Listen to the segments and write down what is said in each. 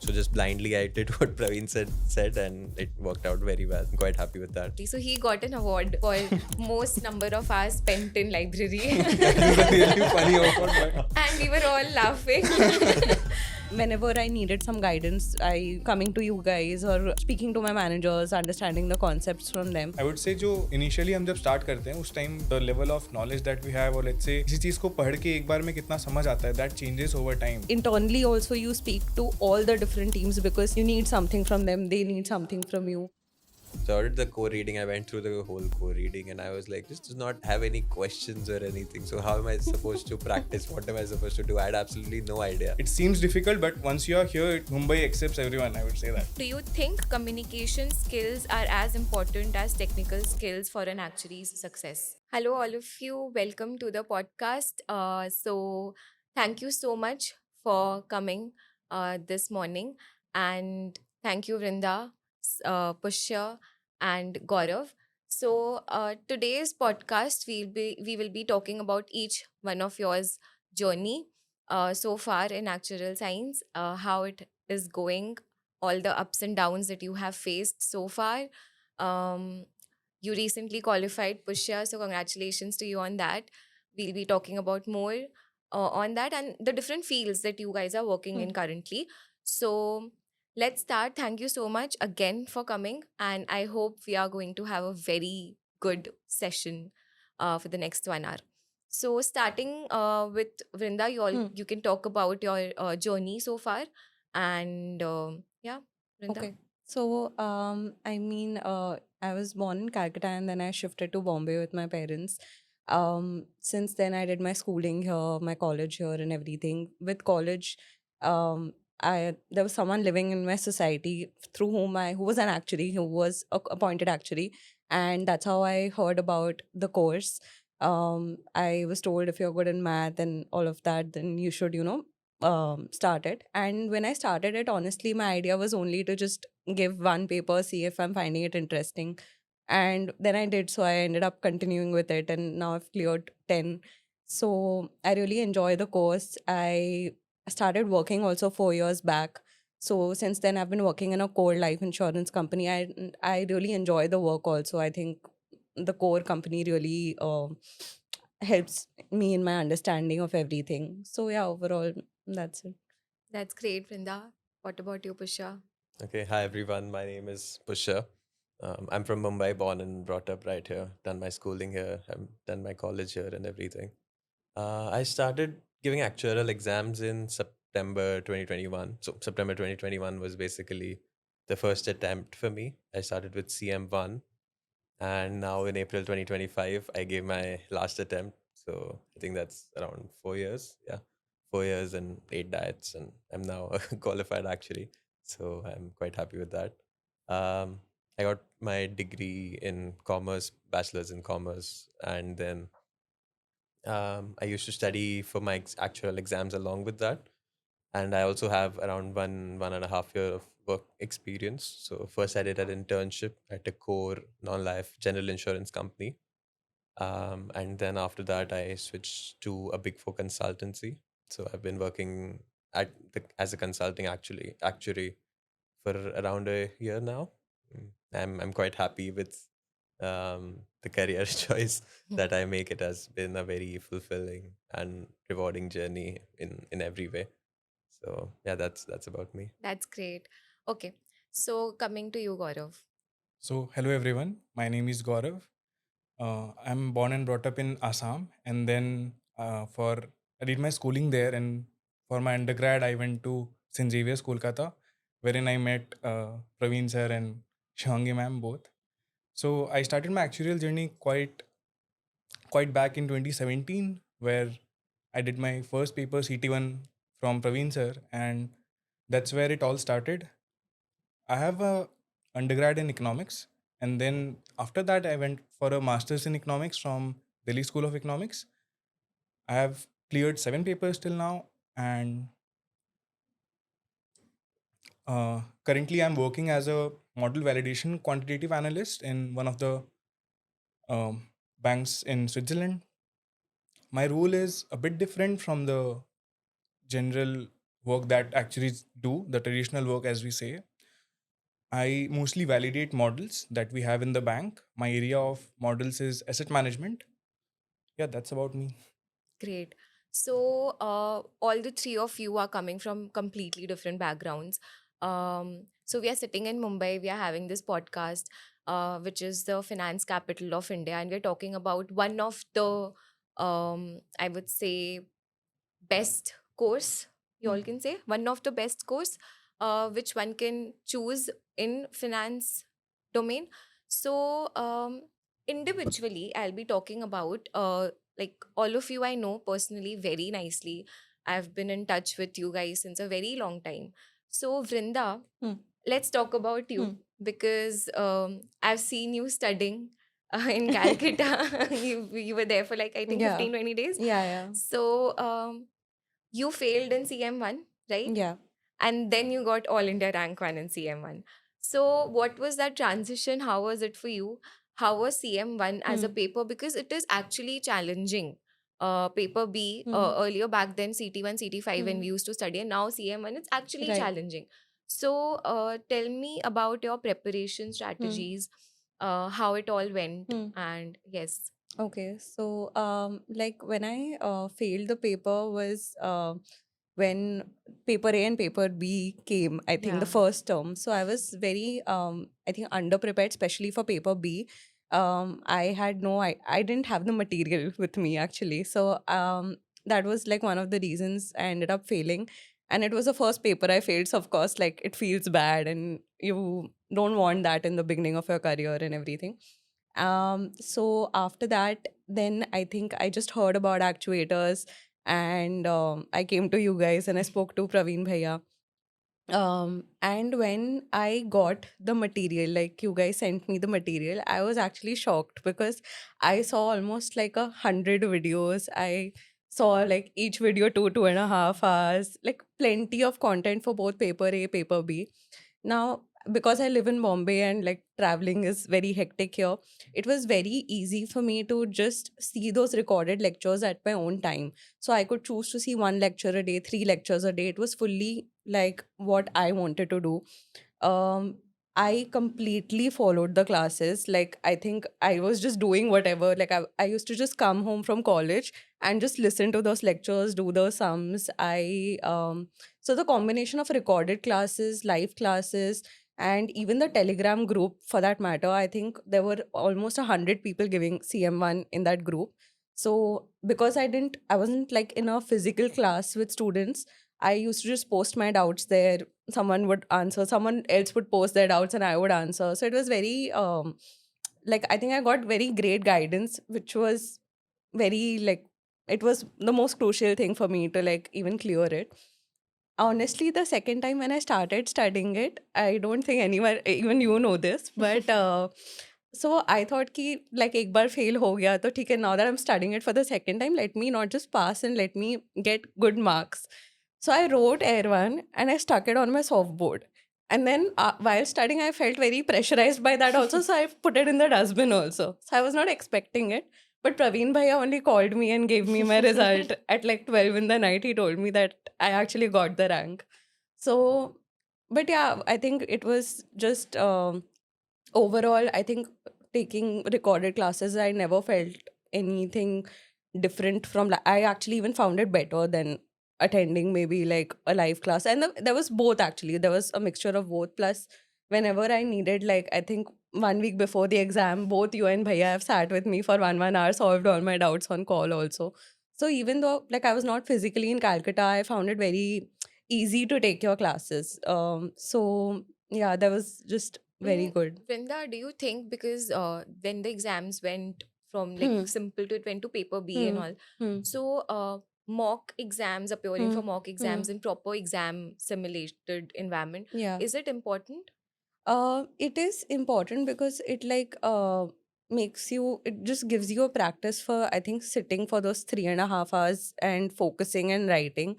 So just blindly I did what Praveen said and it worked out very well. I'm quite happy with that. So he got an award for most number of hours spent in library. This is a really funny award, but And we were all laughing. Whenever I needed some guidance, I coming to you guys or speaking to my managers, understanding the concepts from them. I would say जो initially हम जब start करते हैं उस time the level of knowledge that we have और let's say किसी चीज़ को पढ़ के एक बार में कितना समझ आता है that changes over time. Internally also you speak to all the different teams because you need something from them, they need something from you. So I did the core reading. I went through the whole core reading and I was like, this does not have any questions or anything. So how am I supposed to practice? What am I supposed to do? I had absolutely no idea. It seems difficult, but once you are here, Mumbai accepts everyone. I would say that. Do you think communication skills are as important as technical skills for an actuary's success? Hello, all of you. Welcome to the podcast. So, thank you so much for coming this morning. And thank you, Vrinda, Pushya, and Gaurav. So, today's podcast, we will be talking about each one of yours journey so far in actuarial science, how it is going, all the ups and downs that you have faced so far. Um, you recently qualified, Pushya, so congratulations to you on that. We'll be talking about more on that and the different fields that you guys are working in currently. So let's start. Thank you so much again for coming, and I hope we are going to have a very good session for the next 1 hour. So starting with Vrinda, you can talk about your journey so far, and yeah, Vrinda. Okay. So, I was born in Calcutta and then I shifted to Bombay with my parents. Since then, I did my schooling here, my college here, and everything. With college, there was someone living in my society through who was an actuary, who was appointed actuary, and that's how I heard about the course. I was told if you're good in math and all of that, then you should, start it. And when I started it, honestly, my idea was only to just give one paper, see if I'm finding it interesting. And then I did, so I ended up continuing with it, and now I've cleared 10. So I really enjoy the course. I started working also 4 years back. So since then, I've been working in a core life insurance company. I really enjoy the work also. I think the core company really helps me in my understanding of everything. So yeah, overall, that's it. That's great, Vrinda. What about you, Pushya? Okay, hi everyone. My name is Pusha. I'm from Mumbai, born and brought up right here. Done my schooling here. I've done my college here and everything. I started giving actuarial exams in September 2021. So September 2021 was basically the first attempt for me. I started with CM1, and now in April 2025, I gave my last attempt. So I think that's around 4 years. Yeah, 4 years and 8 diets, and I'm now qualified actually. So I'm quite happy with that. I got my degree in commerce, bachelor's in commerce, and then I used to study for my actual exams along with that. And I also have around 1.5 year of work experience. So first I did an internship at a core non-life general insurance company. And then after that I switched to a big four consultancy. So I've been working as a consulting actuary for around a year now. I'm quite happy with the career choice that I make. It has been a very fulfilling and rewarding journey in every way. So yeah, that's about me. That's great. Okay, so coming to you, Gaurav. So hello everyone. My name is Gaurav. I'm born and brought up in Assam, and then for I did my schooling there, and for my undergrad I went to St Xavier's Kolkata, wherein I met Praveen sir and Shivangi ma'am both. So I started my actuarial journey quite back in 2017, where I did my first paper CT1 from Praveen sir, and that's where it all started. I have a undergrad in economics, and then after that I went for a master's in economics from Delhi School of Economics. I have cleared 7 papers till now, and currently I'm working as a model validation quantitative analyst in one of the um, banks in Switzerland. My role is a bit different from the general work that actuaries do, the traditional work as we say. I mostly validate models that we have in the bank. My area of models is asset management. Yeah, that's about me. Great. So, all the three of you are coming from completely different backgrounds. So, we are sitting in Mumbai, we are having this podcast, which is the finance capital of India, and we're talking about one of the, I would say, best course, you all Mm. can say, one of the best course, which one can choose in finance domain. So, individually, I'll be talking about like all of you I know personally very nicely. I've been in touch with you guys since a very long time. So, Vrinda, Mm. let's talk about you Mm. because I've seen you studying in Calcutta. You were there for like, I think, Yeah. 15-20 days. Yeah, yeah. So, you failed in CM1, right? Yeah. And then you got All India Rank 1 in CM1. So, what was that transition? How was it for you? How was CM1 as a Mm. paper? Because it is actually challenging. Paper B, Mm. earlier back then, CT1, CT5, when we Mm. used to study, and now CM1, it's actually Right. challenging. So, tell me about your preparation Mm. strategies, how it all went, Mm. and yes. Okay, so like when I failed the paper was when paper A and paper B came, I think the Yeah. first term. So I was very I think underprepared, especially for paper B. I had no, I didn't have the material with me actually. So that was like one of the reasons I ended up failing. And it was the first paper I failed. So of course, like it feels bad and you don't want that in the beginning of your career and everything. So after that, then I think I just heard about actuators and I came to you guys and I spoke to Praveen Bhaiya. And when I got the material, like you guys sent me the material, I was actually shocked because I saw almost like 100 videos. I saw like each video 2.5 hours, like plenty of content for both paper A, paper B. Now, because I live in Bombay and like traveling is very hectic here, it was very easy for me to just see those recorded lectures at my own time. So I could choose to see one lecture a day, three lectures a day. It was fully like what I wanted to do. um I completely followed the classes. Like I think I was just doing whatever. Like I used to just come home from college and just listen to those lectures, do the sums. I So the combination of recorded classes, live classes, and even the Telegram group for that matter, I think there were almost 100 people giving CM1 in that group. So because I wasn't like in a physical class with students, I used to just post my doubts there. Someone would answer, someone else would post their doubts, and I would answer. So it was very like I think I got very great guidance, which was very like it was the most crucial thing for me to like even clear it. Honestly, the second time when I started studying it, I don't think anyone, even you know this, but so I thought ki like एक बार fail हो गया तो ठीक है. Now that I'm studying it for the second time, let me not just pass and let me get good marks. So I wrote Air One and I stuck it on my softboard. And then while studying, I felt very pressurized by that also. So I put it in the dustbin also. So I was not expecting it. But Praveen Bhaiya only called me and gave me my result at like 12 in the night. He told me that I actually got the rank. So, but yeah, I think it was just overall, I think taking recorded classes, I never felt anything different from, I actually even found it better than attending maybe like a live class. And there was both actually. There was a mixture of both. Plus, whenever I needed, like, I think 1 week before the exam, both you and Bhaiya have sat with me for 1 hour, solved all my doubts on call also. So even though like I was not physically in Calcutta, I found it very easy to take your classes. So yeah, that was just very good. Vrinda, do you think because when the exams went from like Hmm. simple to it went to paper B and Hmm. all, Hmm. so mock exams, appearing Hmm. for mock Hmm. exams in proper exam simulated environment, Yeah. is it important? It is important because it like makes you, it just gives you a practice for, I think, sitting for those 3.5 hours and focusing and writing.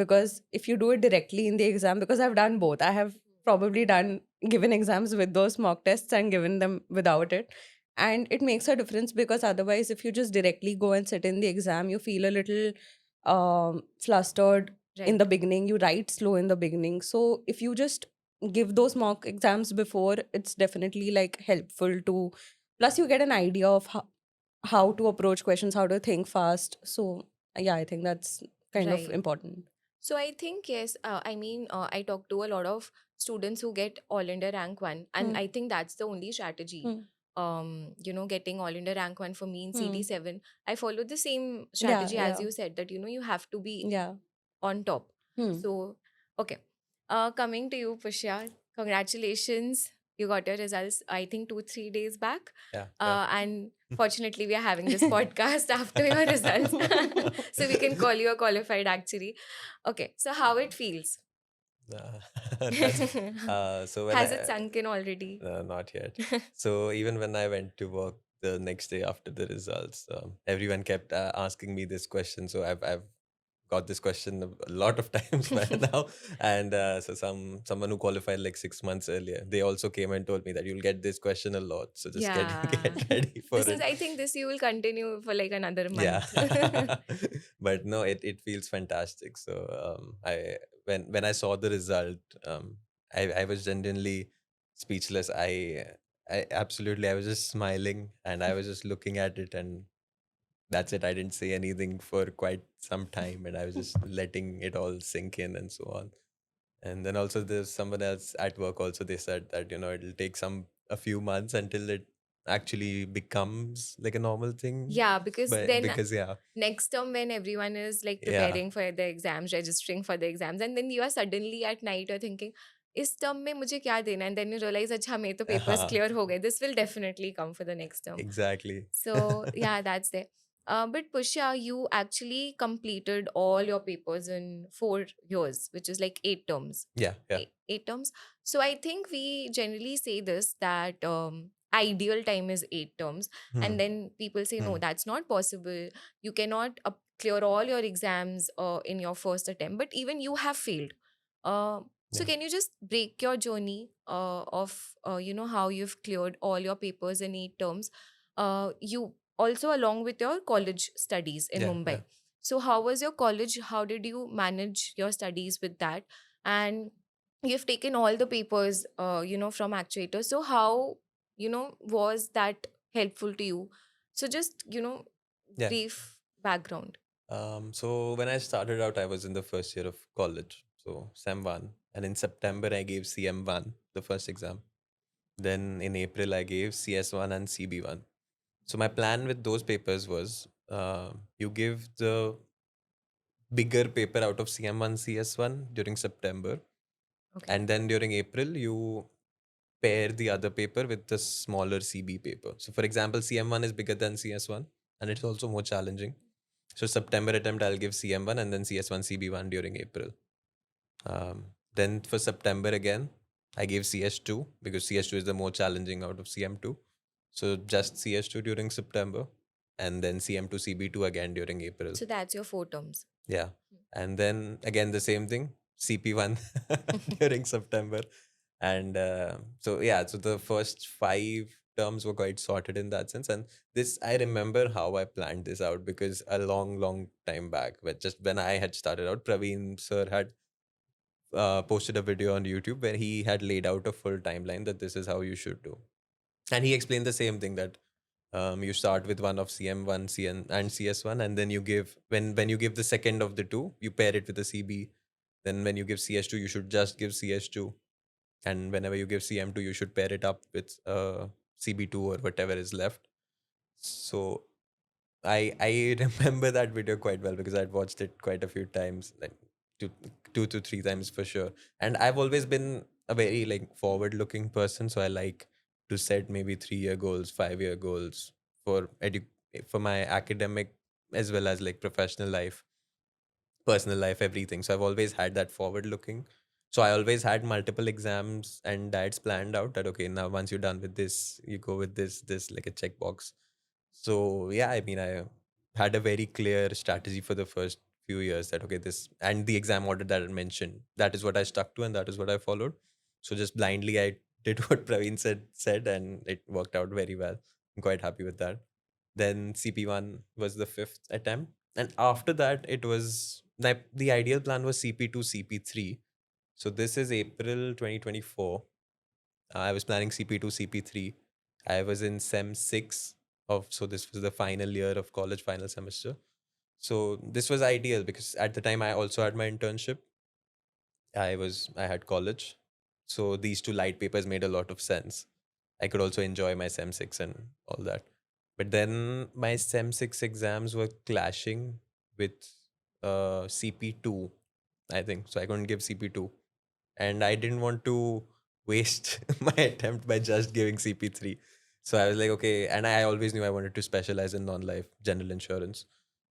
Because if you do it directly in the exam, because I've done both, I have probably done given exams with those mock tests and given them without it. And it makes a difference because otherwise, if you just directly go and sit in the exam, you feel a little flustered. in the Right. beginning, you write slow in the beginning. So if you just give those mock exams before, it's definitely like helpful to, plus you get an idea of how to approach questions, how to think fast. So yeah, I think that's kind of Right. important. So I think yes. I mean, I talk to a lot of students who get all India rank one, and Hmm. I think that's the only strategy. Hmm. Getting all India rank one for me in Hmm. CT7, I followed the same Yeah, strategy as yeah, you said, that you have to be yeah. on top. Hmm. So, okay. Coming to you, Pushya, congratulations. You got your results, I think, 2, 3 days back. Yeah, yeah. And fortunately, we are having this podcast after your results. So we can call you a qualified, actually. Okay. So, how it feels? That's so when Has it I sunk in already? not yet. So even when I went to work the next day after the results, everyone kept asking me this question. So I've got this question a lot of times by now, and so someone who qualified like 6 months earlier, they also came and told me that you'll get this question a lot. So just get Yeah. get ready for This is, it. I think, this you will continue for like another Yeah, month. but no, it feels fantastic. So I when I saw the result, I was genuinely speechless. I absolutely, I was just smiling and I was just looking at it, and that's it. I didn't say anything for quite some time, and I was just letting it all sink in and so on. And then also there's someone else at work also, they said that it'll take a few months until it actually becomes like a normal thing. Yeah, because But then because yeah, next term, when everyone is like yeah. preparing for the exams, registering for the exams, and then you are suddenly at night, you're thinking, इस term में मुझे क्या देना? And then you realize, अच्छा मेरे तो papers clear हो गए. This will definitely come for the next term. Exactly. So yeah, that's there. But Pushya, you actually completed all your papers in 4 years, which is like 8 terms. Yeah, yeah. Eight terms. So I think we generally say this, that ideal time is 8 terms, Hmm. and then people say no, Hmm. that's not possible. You cannot clear all your exams in your first attempt. But even you have failed. So Yeah. can you just break your journey of how you've cleared all your papers in 8 terms? You also along with your college studies in Yeah, yeah. Mumbai. So how was your college? How did you manage your studies with that? And you've taken all the papers, from actuators. So how, was that helpful to you? So just, Yeah. brief background. So when I started out, I was in the first year of college, so SEM 1. And in September, I gave CM 1, the first exam. Then in April, I gave CS 1 and CB 1. So my plan with those papers was you give the bigger paper out of CM 1, CS 1 during September. Okay. And then during April, you pair the other paper with the smaller CB paper. So for example, CM1 is bigger than CS1 and it's also more challenging. So September attempt, I'll give CM1 and then CS1, CB1 during April. Then for September again, I gave CS2 because CS2 is the more challenging out of CM2. So just CS2 during September and then CM2, CB2 again during April. So that's your 4 terms. Yeah. And then again, the same thing, CP1 during September. And so, yeah, so the first 5 terms were quite sorted in that sense. And this, I remember how I planned this out because a long, long time back, but just when I had started out, Praveen sir had posted a video on YouTube where he had laid out a full timeline that this is how you should do. And he explained the same thing that you start with one of CM1, CN, and CS1, and then you give when you give the second of the two, you pair it with a CB. Then when you give CS2, you should just give CS2, and whenever you give CM2, you should pair it up with CB2 or whatever is left. So I remember that video quite well because I'd watched it quite a few times, like two two to three times for sure. And I've always been a very like forward looking person, so I like to set maybe 3 year goals, 5 year goals for for my academic as well as like professional life, personal life, everything. So I've always had that forward looking. So I always had multiple exams and diets planned out that okay, now once you're done with this, you go with this like a checkbox. So yeah, I mean, I had a very clear strategy for the first few years that okay, this and the exam order that I mentioned, that is what I stuck to and that is what I followed. So just blindly I did what Praveen said and it worked out very well. I'm quite happy with that. Then CP1 was the fifth attempt. And after that, it was the ideal plan was CP2, CP3. So this is April 2024. I was planning CP2, CP3. I was in Sem 6 so this was the final year of college, final semester. So this was ideal because at the time I also had my internship. I had college. So these two light papers made a lot of sense. I could also enjoy my Sem 6 and all that. But then my Sem 6 exams were clashing with CP2, I think. So I couldn't give CP2. And I didn't want to waste my attempt by just giving CP3. So I was like, okay. And I always knew I wanted to specialize in non life general insurance.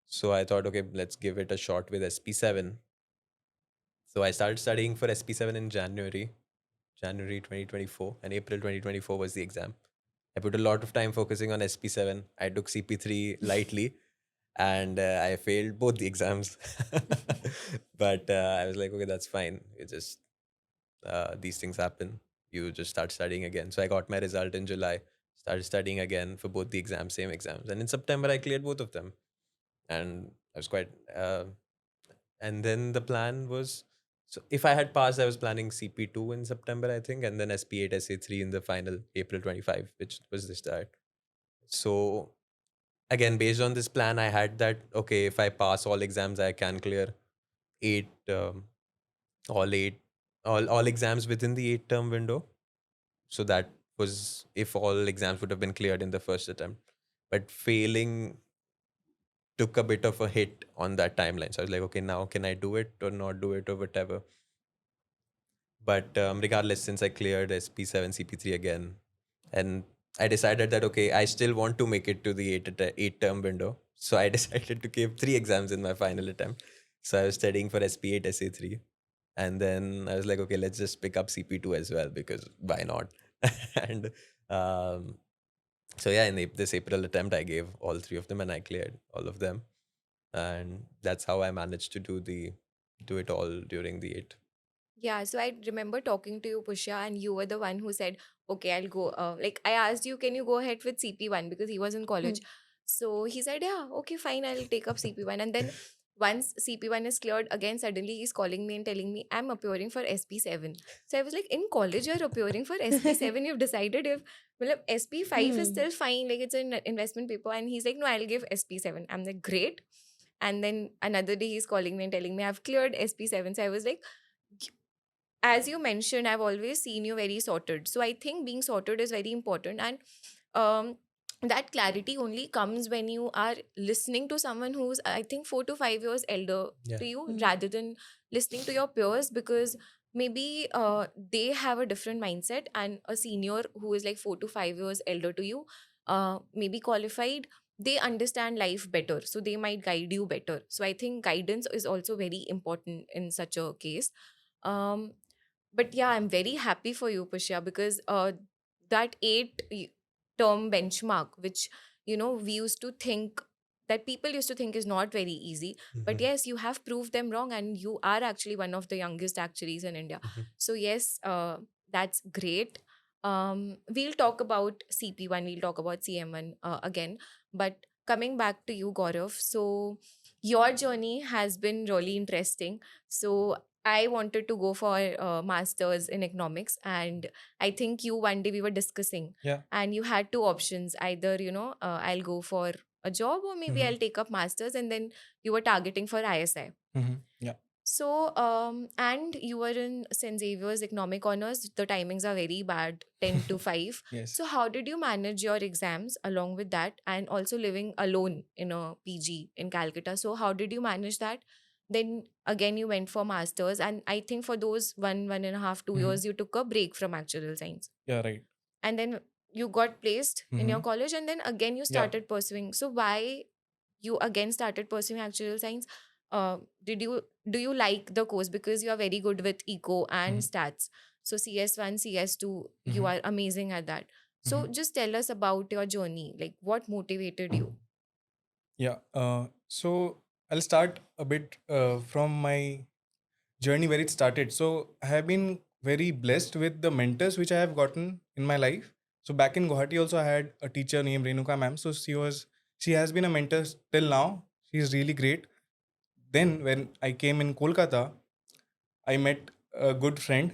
So I thought, okay, let's give it a shot with SP7. So I started studying for SP7 in January 2024, and April 2024 was the exam. I put a lot of time focusing on SP7. I took CP3 lightly, and I failed both the exams. But I was like, okay, that's fine. It just these things happen. You just start studying again. So I got my result in July, started studying again for both the exams, same exams, and in September I cleared both of them, and I was quite. And then the plan was, so if I had passed, I was planning CP2 in September, I think, and then SP8, SA3 in the final April 25, which was the start. So again, based on this plan, I had that, okay, if I pass all exams, I can clear eight, all eight, all exams within the 8 term window. So that was if all exams would have been cleared in the first attempt. But failing took a bit of a hit on that timeline. So I was like, okay, now can I do it or not do it or whatever? But regardless, since I cleared SP7, CP3 again, and I decided that, okay, I still want to make it to the 8 term window. So I decided to give 3 exams in my final attempt. So I was studying for SP8, SA3. And then I was like, okay, let's just pick up CP2 as well, because why not? And so yeah, in this April attempt, I gave all 3 of them and I cleared all of them. And that's how I managed to do it all during the 8. Yeah, so I remember talking to you, Pushya, and you were the one who said, okay, I'll go. Like, I asked you, can you go ahead with CP1 because he was in college. Mm. So he said, yeah, okay, fine, I'll take up CP1. And then once CP1 is cleared, again, suddenly he's calling me and telling me, I'm appearing for SP7. So I was like, in college, you're appearing for SP7. You've decided if well, SP5 is Hmm. still fine, like it's an investment paper. And he's like, no, I'll give SP7. I'm like, great. And then another day he's calling me and telling me, I've cleared SP7. So I was like, as you mentioned, I've always seen you very sorted. So I think being sorted is very important. And um, that clarity only comes when you are listening to someone who's, I think, 4 to 5 years elder Yeah. to you Mm. rather than listening to your peers, because maybe they have a different mindset, and a senior who is like 4 to 5 years elder to you, maybe qualified, they understand life better. So they might guide you better. So I think guidance is also very important in such a case. Um, but yeah, I'm very happy for you, Pushya, because that 8 term benchmark, which we used to think that people used to think is not very easy. But Mhm. yes, you have proved them wrong, and you are actually one of the youngest actuaries in India. Mhm. So yes, that's great. We'll talk about CP1, we'll talk about CM1 again. But coming back to you, Gaurav, so your journey has been really interesting. So I wanted to go for masters in economics, and I think you one day we were discussing, Yeah. and you had two options: either I'll go for a job, or maybe Mm-hmm. I'll take up masters, and then you were targeting for ISI. Mm-hmm. Yeah. So and you were in St. Xavier's economic honors. The timings are very bad, 10 to 5. Yes. So how did you manage your exams along with that, and also living alone in a PG in Calcutta? So how did you manage that? Then again, you went for masters, and I think for those 1.5, 2 years, you took a break from actuarial science, Yeah. Right. and then you got placed in your Mm-hmm. college, and then again you Yeah. started pursuing. So why you again started pursuing actuarial science? Did you do you like the course because you are very good with eco and Mm-hmm. stats? So CS1, CS2, you Mm-hmm. are amazing at that. So Mm-hmm. just tell us about your journey, like what motivated you. Yeah. So I'll start a bit from my journey where it started. So I have been very blessed with the mentors which I have gotten in my life. So back in Guwahati also I had a teacher named Renuka ma'am. So she has been a mentor till now. She is really great. then when I came in Kolkata, I met a good friend,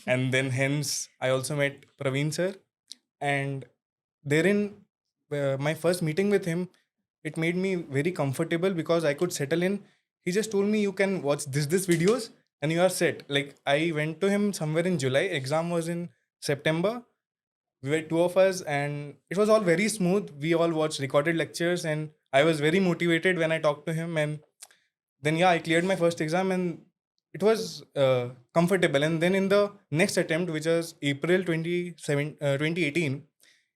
and then hence I also met Praveen sir, and therein my first meeting with him, it made me very comfortable because I could settle in. He just told me you can watch this videos and you are set. Like I went to him somewhere in July. Exam was in September. We were two of us, and it was all very smooth. We all watched recorded lectures, and I was very motivated when I talked to him. And then yeah, I cleared my first exam, and it was comfortable. And then in the next attempt, which was April 2018,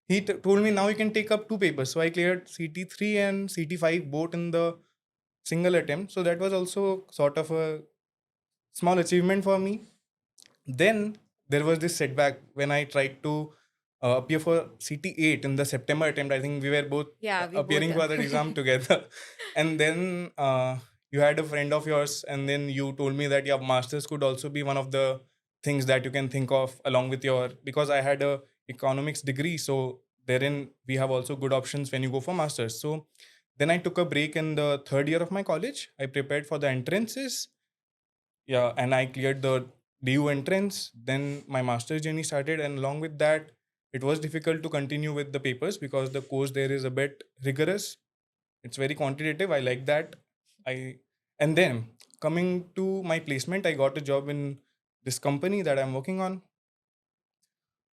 he told me now you can take up two papers. So I cleared CT3 and CT5 both in the single attempt. So that was also sort of a small achievement for me. Then there was this setback when I tried to appear for CT8 in the September attempt. I think we were both Yeah, we both appearing for that exam together. And then you had a friend of yours, and then you told me that your masters could also be one of the things that you can think of along with your, because I had a economics degree, so therein we have also good options when you go for masters. So then I took a break in the third year of my college. I prepared for the entrances, yeah, and I cleared the DU entrance. Then my master's journey started, and along with that, it was difficult to continue with the papers because the course there is a bit rigorous. It's very quantitative. I like that. I and then coming to my placement, I got a job in this company that I'm working on.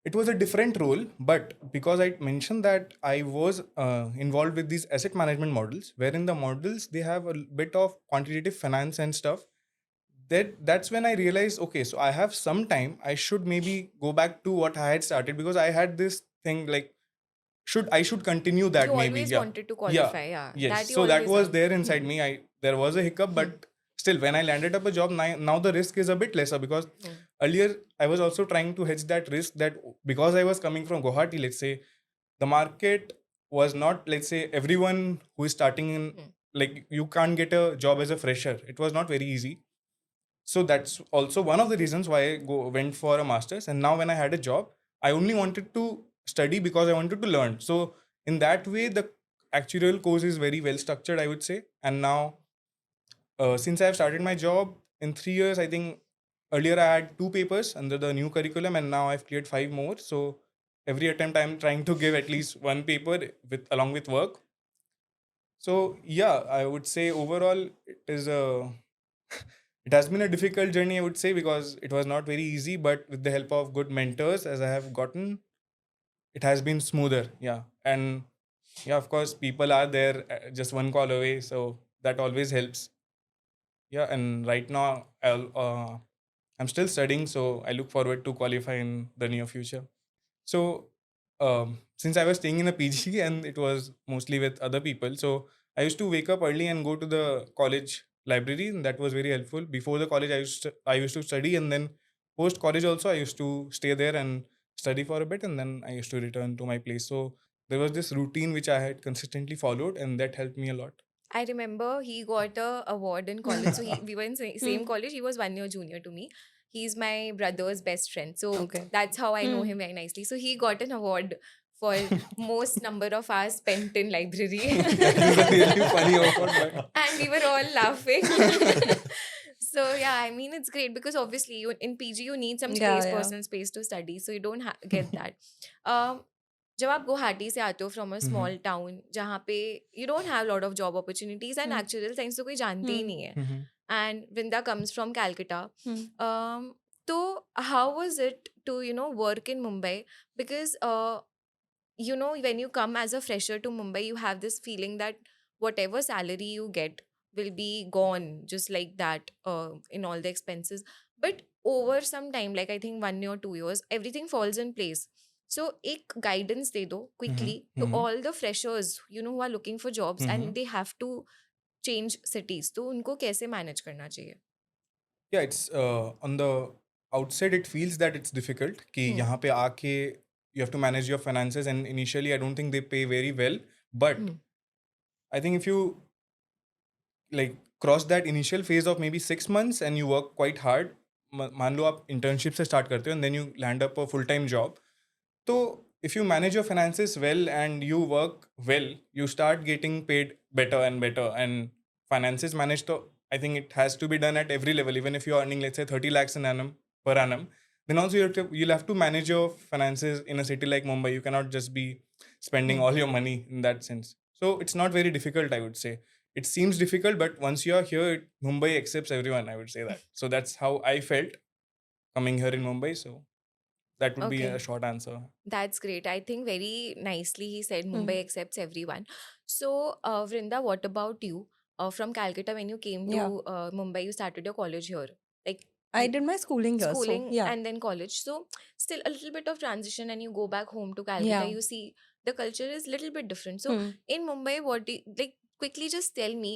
It was a different role, but because I mentioned that I was involved with these asset management models, wherein the models they have a bit of quantitative finance and stuff, that's when I realized, okay, so I have some time. I should maybe go back to what I had started because I had this thing like I should continue You that maybe. always Yeah. wanted to Yeah. qualify, yeah. Yes. That you So that always was have. there inside me. There was a hiccup, but still when I landed up a job, now the risk is a bit lesser because earlier I was also trying to hedge that risk that because I was coming from Guwahati, let's say, the market was not, let's say, everyone who is starting in, like, you can't get a job as a fresher. It was not very easy. So that's also one of the reasons why went for a master's. And now when I had a job, I only wanted to study because I wanted to learn. So in that way, the actuarial course is very well structured, I would say. And now since I've started my job in 3 years, I think earlier I had two papers under the new curriculum, and now I've cleared five more. So every attempt I'm trying to give at least one paper with along with work. So yeah, I would say overall it is a it has been a difficult journey, I would say, because it was not very easy. But with the help of good mentors, as I have gotten, it has been smoother. Yeah, and yeah, of course, people are there just one call away, so that always helps. Yeah, and right now I'm still studying, so I look forward to qualify in the near future. So, since I was staying in a PG and it was mostly with other people, so I used to wake up early and go to the college library, and that was very helpful. Before the college, I used to study, and then post college also I used to stay there and study for a bit, and then I used to return to my place. So there was this routine which I had consistently followed, and that helped me a lot. I remember he got a award in college. So we were in same Hmm. college. He was 1 year junior to me. He's my brother's best friend. So Okay. that's how I know Hmm. him very nicely. So he got an award for most number of hours spent in library. That is a really funny award, but And we were all laughing. So yeah, I mean it's great because obviously you in PG you need some Yeah, space, yeah. personal space to study. So you don't get that. Um, जब आप गुवाहाटी से आते हो from a Mhm. Small town जहाँ पे you don't have lot of job opportunities and Hmm. Actual science तो कोई जानते ही Hmm. नहीं है Mhm. And Vinda comes from Calcutta Hmm. तो how was it to work in Mumbai because when you come as a fresher to Mumbai, you have this feeling that whatever salary you get will be gone just like that in all the expenses. But over some time, like I think 1 year, 2 years, everything falls in place. So, एक guidance दे दो quickly to Mhm. all the freshers, who are looking for jobs Mhm. and they have to change cities. तो उनको कैसे manage करना चाहिए? Yeah, it's on the outset it feels that it's difficult कि Hmm. यहाँ पे आके you have to manage your finances, and initially I don't think they pay very well, but Hmm. I think if you like cross that initial phase of maybe 6 months and you work quite hard, मान लो आप internship से start करते हो and then you land up a full time job, so if you manage your finances well and you work well, you start getting paid better and better, and finances managed to I think it has to be done at every level. Even if you're earning, let's say, 30 lakhs an annum per annum, then also you'll have to manage your finances in a city like Mumbai. You cannot just be spending Hmm. all your money in that sense. So it's not very difficult, I would say. It seems difficult, but once you are here, Mumbai accepts everyone, I would say that. So that's how I felt coming here in Mumbai. So that would be a Okay. short answer. That's great. I think very nicely he said Hmm. Mumbai accepts everyone. So, Vrinda, what about you? From Calcutta, when you came Yeah. to Mumbai, you started your college here, like I you, did my schooling here, so schooling yeah. and then college. So, still a little bit of transition, and you go back home to Calcutta. Yeah. You see the culture is little bit different. So, Hmm. in Mumbai, what do you, like? Quickly, just tell me,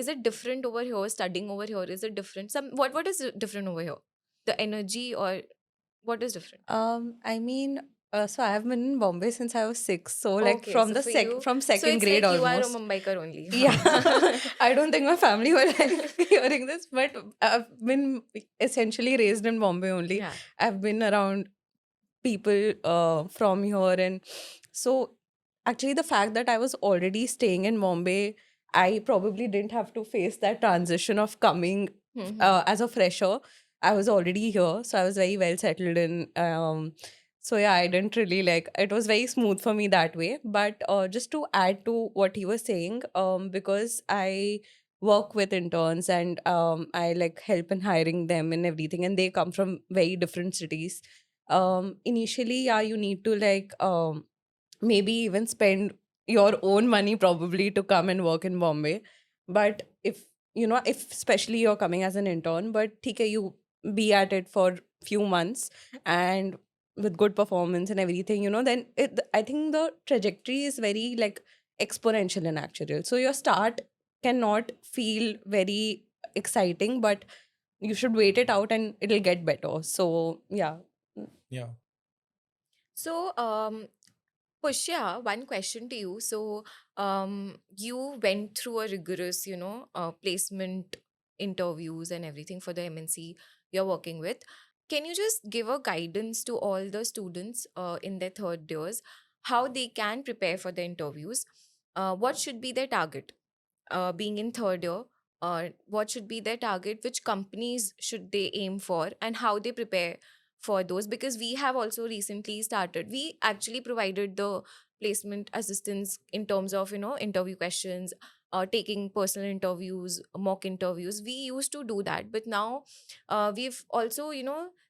is it different over here? Studying over here, is it different? What is different over here? The energy or what is different? I mean, so I have been in Bombay since I was 6. So like Okay, from so the for you, from so second it's grade like you are a almost. Mumbaikar only. Yeah, I don't think my family will like hearing this, but I've been essentially raised in Bombay only. Yeah. I've been around people from here, and so actually the fact that I was already staying in Bombay, I probably didn't have to face that transition of coming Mm-hmm. as a fresher. I was already here, so I was very well settled in. So yeah, I didn't really like it was very smooth for me that way. But just to add to what he was saying, because I work with interns and I like help in hiring them and everything, and they come from very different cities. Initially, yeah, you need to like maybe even spend your own money probably to come and work in Bombay. But if if especially you're coming as an intern, but okay, you be at it for few months and with good performance and everything, then I think the trajectory is very like exponential and actual. So your start cannot feel very exciting, but you should wait it out and it'll get better. So yeah. Yeah. So, Pushya, one question to you. So, you went through a rigorous, placement interviews and everything for the MNC you're working with. Can you just give a guidance to all the students in their third years how they can prepare for the interviews? What should be their target? Being in third year, what should be their target, which companies should they aim for, and how they prepare for those, because we have also recently started, we actually provided the placement assistance in terms of interview questions, taking personal interviews, mock interviews. We used to do that, but now we've also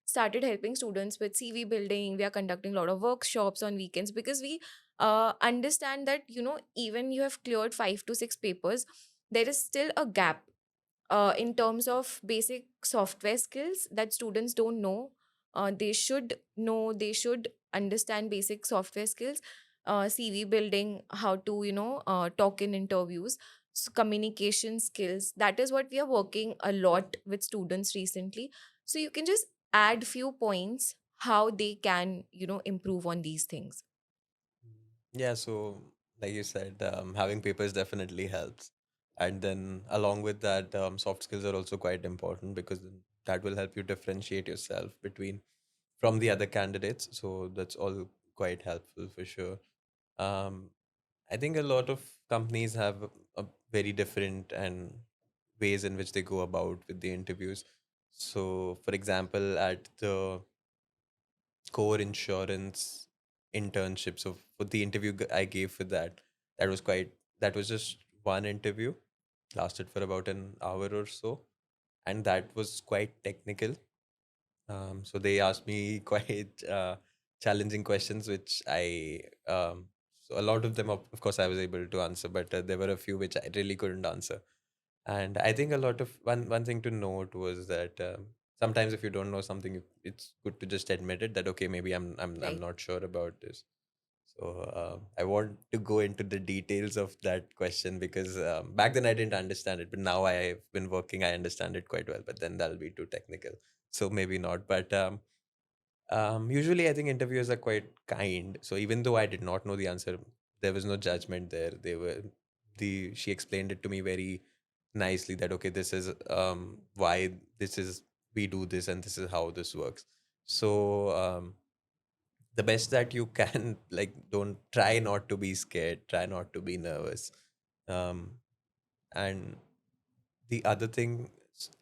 started helping students with CV building. We are conducting a lot of workshops on weekends because we understand that even you have cleared 5 to 6 papers, there is still a gap in terms of basic software skills that students don't know. They should know, they should understand basic software skills, CV building, how to talk in interviews, communication skills. That is what we are working a lot with students recently. So you can just add few points how they can improve on these things. Yeah, so like you said, having papers definitely helps. And then along with that, soft skills are also quite important because then that will help you differentiate yourself between from the other candidates. So that's all quite helpful for sure. Um, I think a lot of companies have a very different and ways in which they go about with the interviews. So, for example, at the core insurance internship. So for the interview I gave for that, that was quite that was just one interview, lasted for about an hour or so, and that was quite technical. So they asked me quite challenging questions, which so a lot of them, of course, I was able to answer, but there were a few which I really couldn't answer. And I think a lot of one thing to note was that sometimes if you don't know something, it's good to just admit it that okay, maybe I'm Right. not sure about this. So I want to go into the details of that question because back then I didn't understand it, but now I've been working, I understand it quite well. But then that'll be too technical, so maybe not. But usually I think interviewers are quite kind. So even though I did not know the answer, there was no judgment there. They were the she explained it to me very nicely that okay, this is why this is we do this and this is how this works. So the best that you can like don't try not to be scared, try not to be nervous. Um, and the other thing,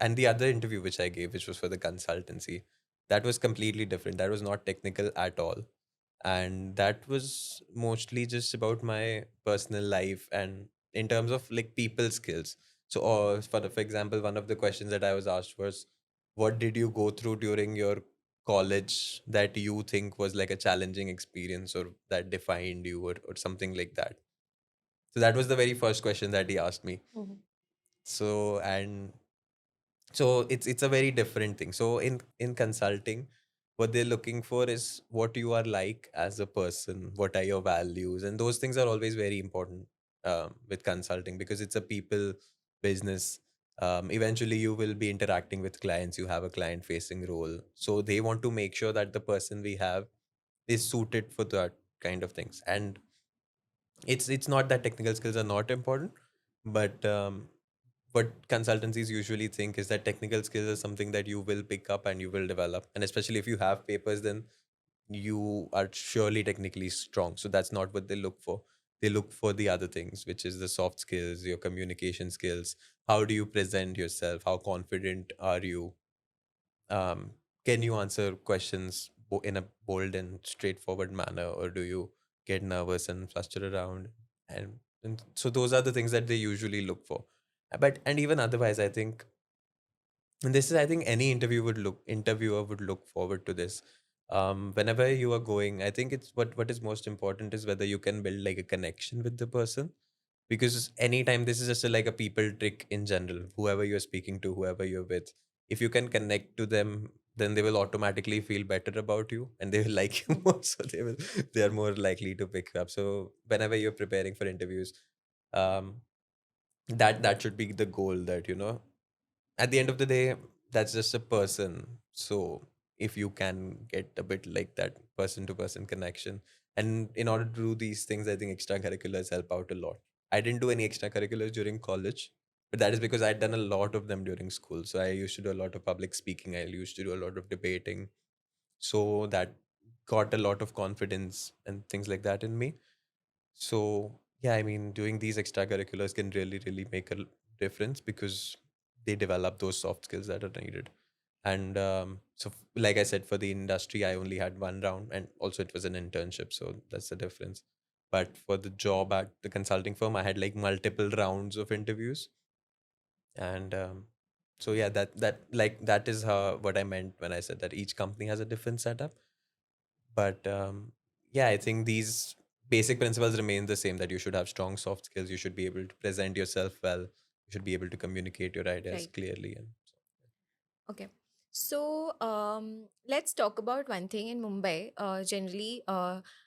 and the other interview which I gave, which was for the consultancy, that was completely different. That was not technical at all. And that was mostly just about my personal life and in terms of like people skills. So, for example, one of the questions that I was asked was, what did you go through during your college that you think was like a challenging experience or that defined you, or something like that? So that was the very first question that he asked me. Mhm. So, and so it's a very different thing. So in consulting, what they're looking for is what you are like as a person, what are your values, and those things are always very important with consulting, because it's a people business. Eventually you will be interacting with clients, you have a client facing role, so they want to make sure that the person we have is suited for that kind of things. And it's not that technical skills are not important, but what consultancies usually think is that technical skills is something that you will pick up and you will develop, and especially if you have papers, then you are surely technically strong. So that's not what they look for. They look for the other things, which is the soft skills, your communication skills. How do you present yourself? How confident are you? um, can you answer questions in a bold and straightforward manner, or do you get nervous and fluster around? And so those are the things that they usually look for. But and even otherwise, I think, and this is, I think, any interviewer would look forward to this. Whenever you are going, I think it's what is most important is whether you can build like a connection with the person, because anytime, this is just like a people trick in general. Whoever you're speaking to, whoever you're with, if you can connect to them, then they will automatically feel better about you and they will like you more. So they are more likely to pick up. So whenever you're preparing for interviews, um that should be the goal, that at the end of the day, that's just a person. So if you can get a bit like that person to person connection, and in order to do these things, I think extracurriculars help out a lot. I didn't do any extracurriculars during college, but that is because I'd done a lot of them during school. So I used to do a lot of public speaking, I used to do a lot of debating. So that got a lot of confidence and things like that in me. So yeah, I mean, doing these extracurriculars can really, really make a difference, because they develop those soft skills that are needed. And like I said, for the industry, I only had one round, and also it was an internship, so that's the difference. But for the job at the consulting firm, I had like multiple rounds of interviews, and so yeah, that is how what I meant when I said that each company has a different setup. But yeah, I think these basic principles remain the same, that you should have strong soft skills, you should be able to present yourself well, you should be able to communicate your ideas Right. clearly. And Okay. So let's talk about one thing in Mumbai. Generally,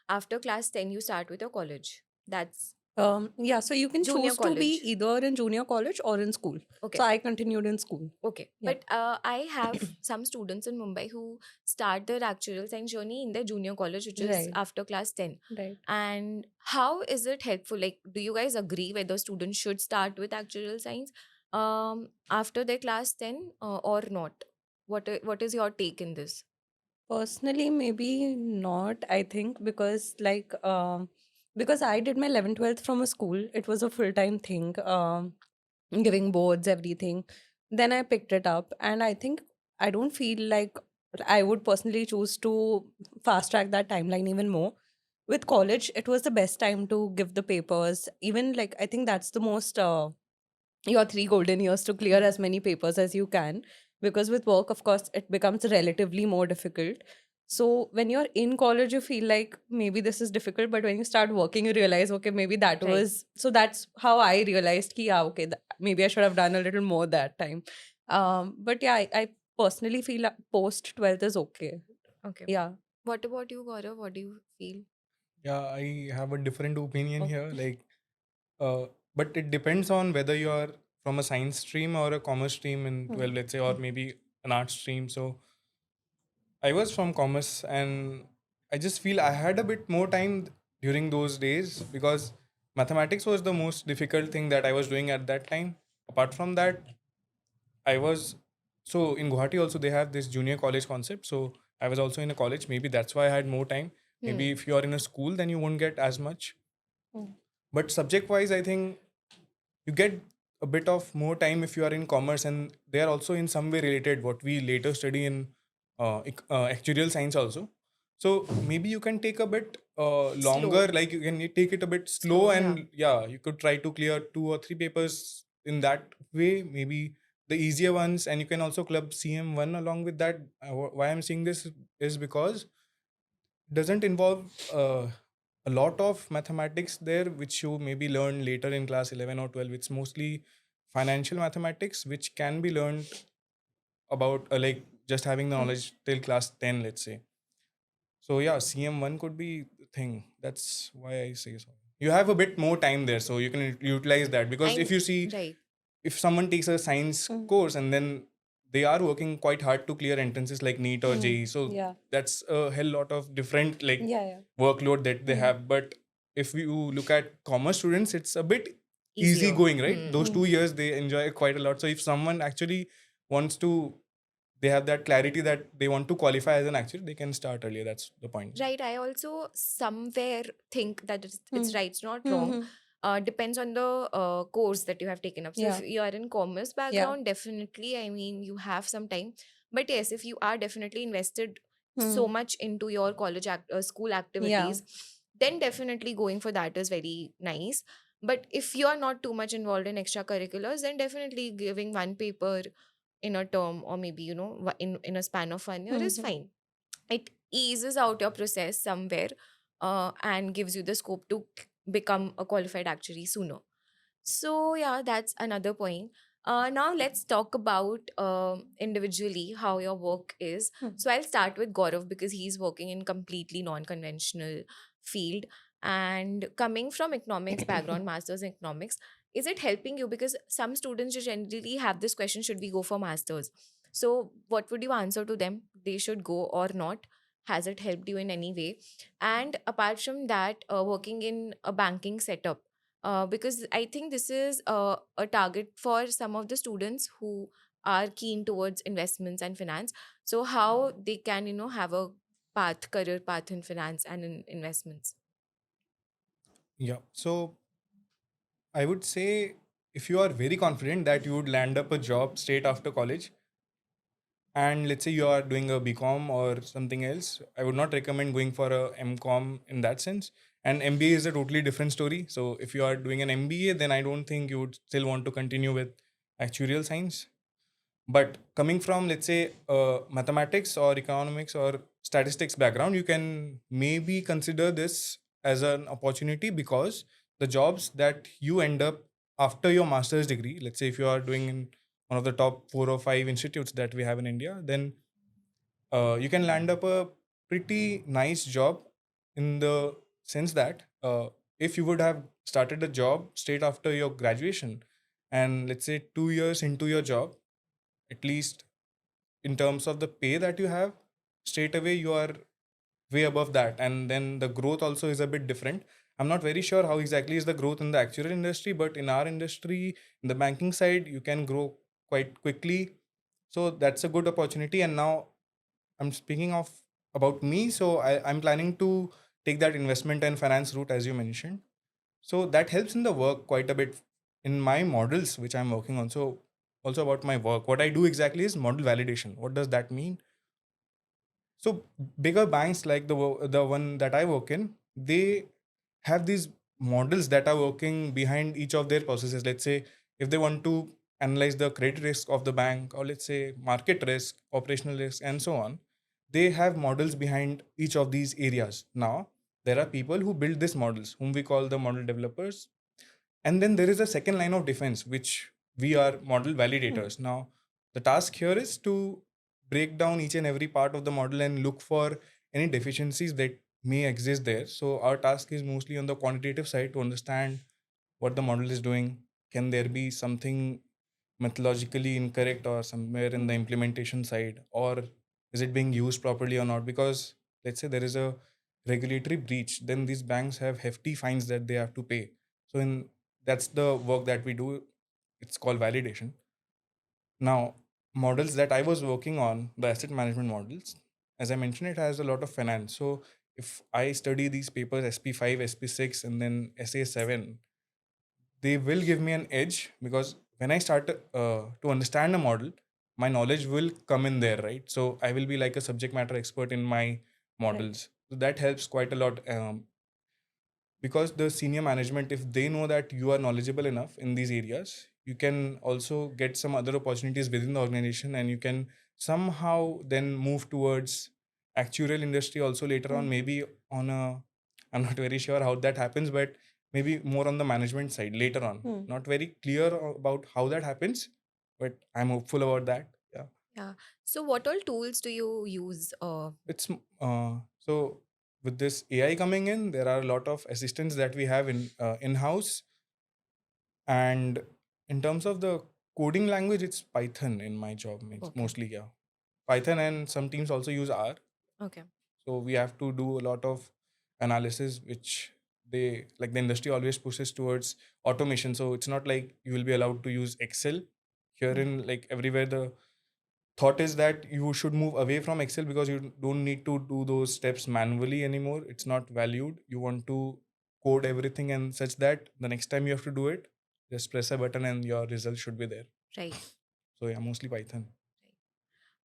after class 10, you start with your college. That's Yeah, so you can junior choose to be college. either in junior college or in school. So Okay. I continued in school. Okay. Yeah. But I have some students in Mumbai who start their actual science journey in their junior college, which is Right. after class 10. Right. And how is it helpful? Like, do you guys agree whether students should start with actual science after their class 10 or not? What is your take in this? Personally, maybe not, I think, because I did my 11th, 12th from a school. It was a full-time thing, giving boards, everything. Then I picked it up, and I think I don't feel like I would personally choose to fast track that timeline even more. With college, it was the best time to give the papers. Even like I think that's the most your 3 golden years to clear as many papers as you can, because with work, of course, it becomes relatively more difficult. So when you're in college, you feel like maybe this is difficult, but when you start working, you realize, okay, maybe that Right. was, so that's how I realized ki, yeah, okay, maybe I should have done a little more that time. But yeah, I personally feel like post 12th is okay. Okay. Yeah. What about you, Gaurav? What do you feel? Yeah, I have a different opinion Oh. here. Uh, but it depends on whether you are from a science stream or a commerce stream in 12, Hmm. let's say, or maybe an art stream. So I was from commerce, and I just feel I had a bit more time during those days because mathematics was the most difficult thing that I was doing at that time. Apart from that, I was so in Guwahati also they have this junior college concept. So I was also in a college. Maybe that's why I had more time. Maybe Hmm. if you are in a school, then you won't get as much. Hmm. But subject wise, I think you get a bit of more time if you are in commerce, and they are also in some way related what we later study in actuarial science also. So maybe you can take a bit longer, Slow, like you can take it a bit slow, slow, yeah. and yeah, you could try to clear 2 or 3 papers in that way, maybe the easier ones, and you can also club CM1 along with that. Why I'm saying this is because doesn't involve a lot of mathematics there, which you maybe learn later in class 11 or 12. It's mostly financial mathematics, which can be learned about like just having the Hmm. knowledge till class 10, let's say. So yeah, CM1 could be the thing. That's why I say so. You have a bit more time there, so you can utilize that, because if I you see, right. if someone takes a science Mm. course and then they are working quite hard to clear entrances like NEET or JEE, so Yeah. that's a hell lot of different like Yeah, yeah. workload that they Mm. have. But if you look at commerce students, it's a bit easy Easier. going, right? Those Hmm. 2 years they enjoy quite a lot. So if someone actually wants to, they have that clarity that they want to qualify as an actuary, they can start earlier. That's the point. Right. I also somewhere think that it's Mm. right, it's not wrong. Mm-hmm. Depends on the course that you have taken up. So if Yeah. you are in commerce Yeah. background, definitely, I mean, you have some time. But yes, if you are definitely invested so Mm. much into your school Yeah. activities, then definitely going for that is very nice. But if you are not too much involved in extracurriculars, then definitely giving one paper in a term, or maybe, in a span of 1 year is Mm-hmm. fine. It eases out your process somewhere, and gives you the scope to become a qualified actuary sooner. So yeah, that's another point. Now let's talk about individually how your work is. Mm. So I'll start with Gaurav because he's working in completely non-conventional field, and coming from economics background, masters in economics, is it helping you? Because some students just generally have this question: should we go for masters? So what would you answer to them? They should go or not? Has it helped you in any way? And apart from that, working in a banking setup, because I think this is a target for some of the students who are keen towards investments and finance. So how they can, have a career path in finance and in investments. Yeah. So I would say if you are very confident that you would land up a job straight after college, and let's say you are doing a BCom or something else, I would not recommend going for a MCom in that sense. And MBA is a totally different story. So if you are doing an MBA, then I don't think you would still want to continue with actuarial science. But coming from, let's say, mathematics or economics or statistics background, you can maybe consider this as an opportunity, because the jobs that you end up after your master's degree, let's say if you are doing in one of the top 4 or 5 institutes that we have in India, then you can land up a pretty nice job, in the sense that if you would have started a job straight after your graduation, and let's say 2 years into your job, at least in terms of the pay that you have, straight away you are way above that, and then the growth also is a bit different. I'm not very sure how exactly is the growth in the actual industry, but in our industry, in the banking side, you can grow quite quickly. So that's a good opportunity. And now I'm speaking of about me, so I'm planning to take that investment and finance route as you mentioned. So that helps in the work quite a bit in my models which I'm working on. So also about my work, what I do exactly is model validation. What does that mean? So bigger banks like the one that I work in, they have these models that are working behind each of their processes. Let's say if they want to analyze the credit risk of the bank, or let's say market risk, operational risk, and so on, they have models behind each of these areas. Now there are people who build these models, whom we call the model developers, and then there is a second line of defense, which we are model validators. Now, the task here is to break down each and every part of the model and look for any deficiencies that may exist there. So, our task is mostly on the quantitative side to understand what the model is doing. Can there be something methodologically incorrect or somewhere in the implementation side, or is it being used properly or not? Because let's say there is a regulatory breach, then these banks have hefty fines that they have to pay. So in that's the work that we do. It's called validation. Now, models that I was working on, the asset management models, as I mentioned, it has a lot of finance. So if I study these papers, SP5, SP6, and then SA7, they will give me an edge, because when I start to understand a model, my knowledge will come in there, right? So I will be like a subject matter expert in my Right. models. So that helps quite a lot, because the senior management, if they know that you are knowledgeable enough in these areas, you can also get some other opportunities within the organization, and you can somehow then move towards actuarial industry also later on, Mm. maybe on a, I'm not very sure how that happens, but maybe more on the management side later on. Hmm. Not very clear about how that happens, but I'm hopeful about that. Yeah. Yeah. So, what all tools do you use? It's so with this AI coming in, there are a lot of assistants that we have in house. And in terms of the coding language, it's Python in my job, means Okay. mostly, yeah. Python, and some teams also use R. Okay. So we have to do a lot of analysis, which they like the industry always pushes towards automation. So it's not like you will be allowed to use Excel. Here Mm. in like everywhere, the thought is that you should move away from Excel because you don't need to do those steps manually anymore. It's not valued. You want to code everything and such that the next time you have to do it, just press a button and your result should be there. Right. So yeah, mostly Python.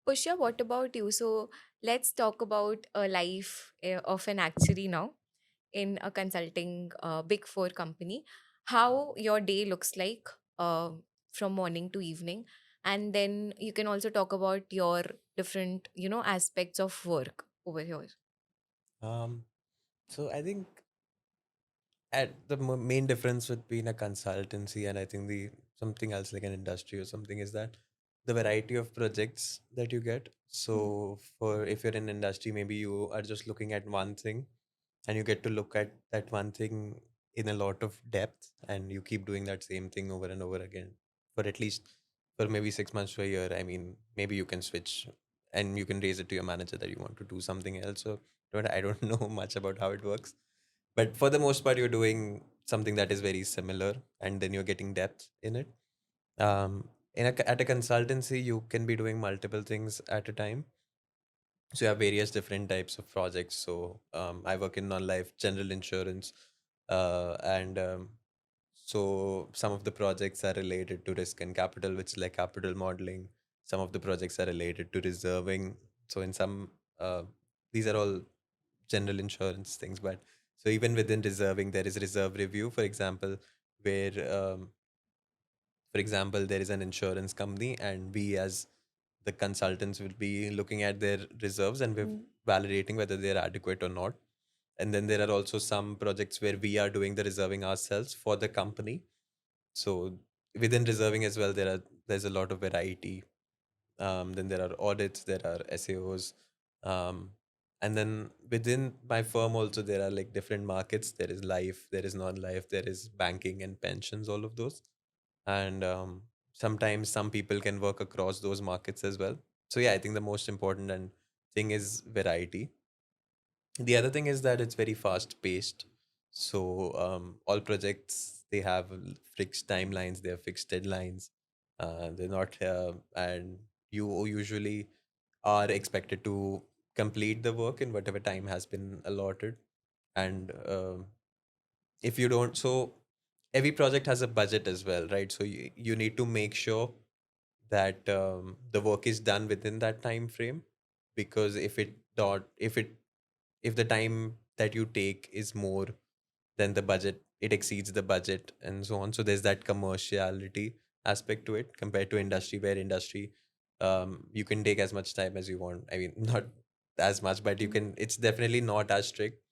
Pusha, what about you? So, let's talk about a life of an actuary now in a consulting big four company. How your day looks like uh, from morning to evening, and then you can also talk about your different, aspects of work over here. Um, so I think at the main difference between a consultancy and I think the something else like an industry or something is that the variety of projects that you get. Mm. So for if you're in industry, maybe you are just looking at one thing and you get to look at that one thing in a lot of depth and you keep doing that same thing over and over again for at least for maybe 6 months to a year. I mean, maybe you can switch and you can raise it to your manager that you want to do something else. So I don't know much about how it works, but for the most part you're doing something that is very similar and then you're getting depth in it. At a consultancy you can be doing multiple things at a time, so you have various different types of projects. So I work in non-life general insurance, and so some of the projects are related to risk and capital, which is like capital modeling. Some of the projects are related to reserving. So in some, these are all general insurance things. But so even within reserving, there is reserve review, for example, where for example, there is an insurance company, and we as the consultants will be looking at their reserves and we're Mm. validating whether they're adequate or not. And then there are also some projects where we are doing the reserving ourselves for the company. So within reserving as well, there's a lot of variety. Then there are audits, there are SAOs, um, and then within my firm also there are like different markets. There is life, there is non-life, there is banking and pensions, all of those. And sometimes some people can work across those markets as well. So yeah, I think the most important and thing is variety. The other thing is that it's very fast paced. So all projects, they have fixed timelines, they have fixed deadlines. They're not and you usually are expected to complete the work in whatever time has been allotted. And if you don't, so every project has a budget as well, right? So you need to make sure that the work is done within that time frame, because if the time that you take is more than the budget, it exceeds the budget and so on. So there's that commerciality aspect to it compared to industry, where industry, you can take as much time as you want. I mean, not as much, but you Mm. can, it's definitely not as strict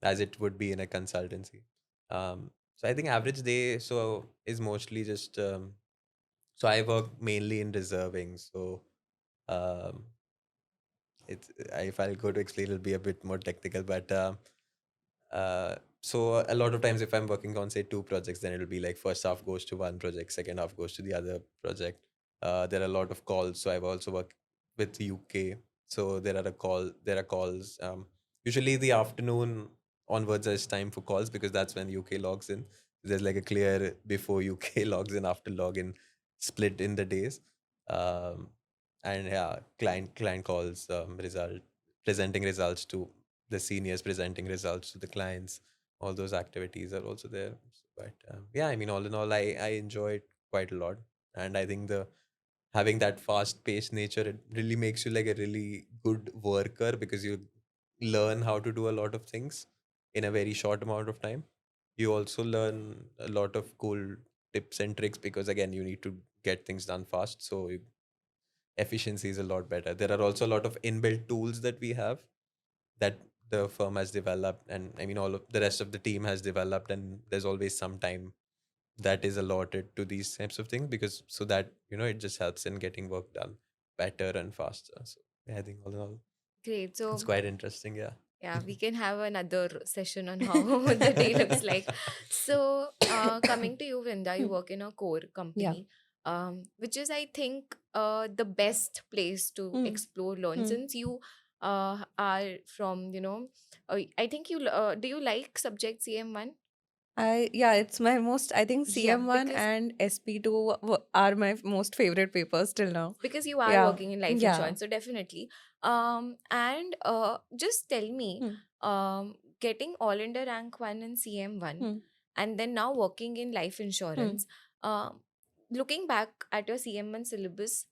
as it would be in a consultancy. So I think average day so is mostly just so I work mainly in reserving. So um, if I'll go to explain, it'll be a bit more technical. But so a lot of times, if I'm working on say two projects, then it'll be like first half goes to one project, second half goes to the other project. There are a lot of calls. So I've also worked with UK. So there are calls. Usually the afternoon onwards is time for calls because that's when UK logs in. There's like a clear before UK logs in, after login split in the days. Um, and yeah, client calls, presenting results to the seniors, presenting results to the clients. All those activities are also there. But yeah, I mean, all in all, I enjoy it quite a lot. And I think the having that fast paced nature, it really makes you like a really good worker because you learn how to do a lot of things in a very short amount of time. You also learn a lot of cool tips and tricks because again you need to get things done fast, so efficiency is a lot better. There are also a lot of inbuilt tools that we have that the firm has developed, and I mean all of the rest of the team has developed, and there's always some time that is allotted to these types of things because so that it just helps in getting work done better and faster. So yeah, I think all in all Great. it's So quite interesting. Yeah. yeah, we can have another session on how the day looks like. So, coming to you, Vinda, you Hmm. work in a core Yeah. company, which is, I think, the best place to Hmm. explore, learn. Hmm. Since you are from, I think do you like subject CM1? Yeah, it's my most, I think Yeah, CM1 and SP2 are my most favorite papers till now. because you are Yeah. working in life Yeah. insurance, so definitely. And just tell me, Hmm. getting all India rank 1 in CM1 Hmm. and then now working in life Hmm. insurance, looking back at your CM1 syllabus,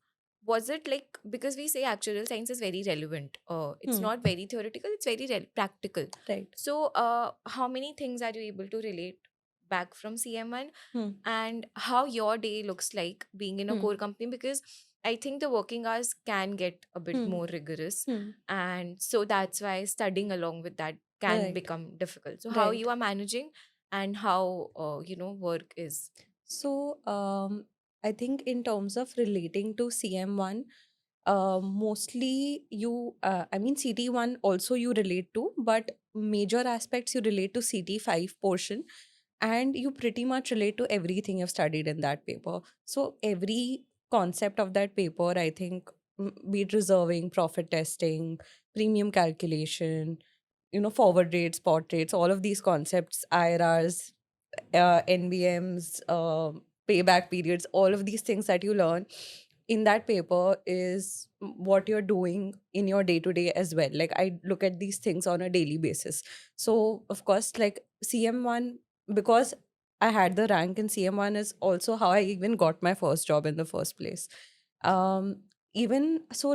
was it like, because we say actuarial science is very relevant, it's Hmm. not very theoretical, it's very practical. Right. So how many things are you able to relate back from CM1, Hmm. and how your day looks like being in a Hmm. core company? Because I think the working hours can get a bit Hmm. more rigorous, Hmm. and so that's why studying along with that can Right. become difficult. So how Right. you are managing, and how work is. So, I think in terms of relating to CM1, mostly I mean, CT1 also you relate to, but major aspects you relate to CT5 portion, and you pretty much relate to everything you've studied in that paper. So, every concept of that paper, I think, be it reserving, profit testing, premium calculation, forward rates, spot rates, all of these concepts, IRRs, NBMs, payback periods, all of these things that you learn in that paper is what you're doing in your day to day as well. Like, I look at these things on a daily basis. So, of course, like CM1, because I had the rank in CM1, is also how I even got my first job in the first place. Um, Even so,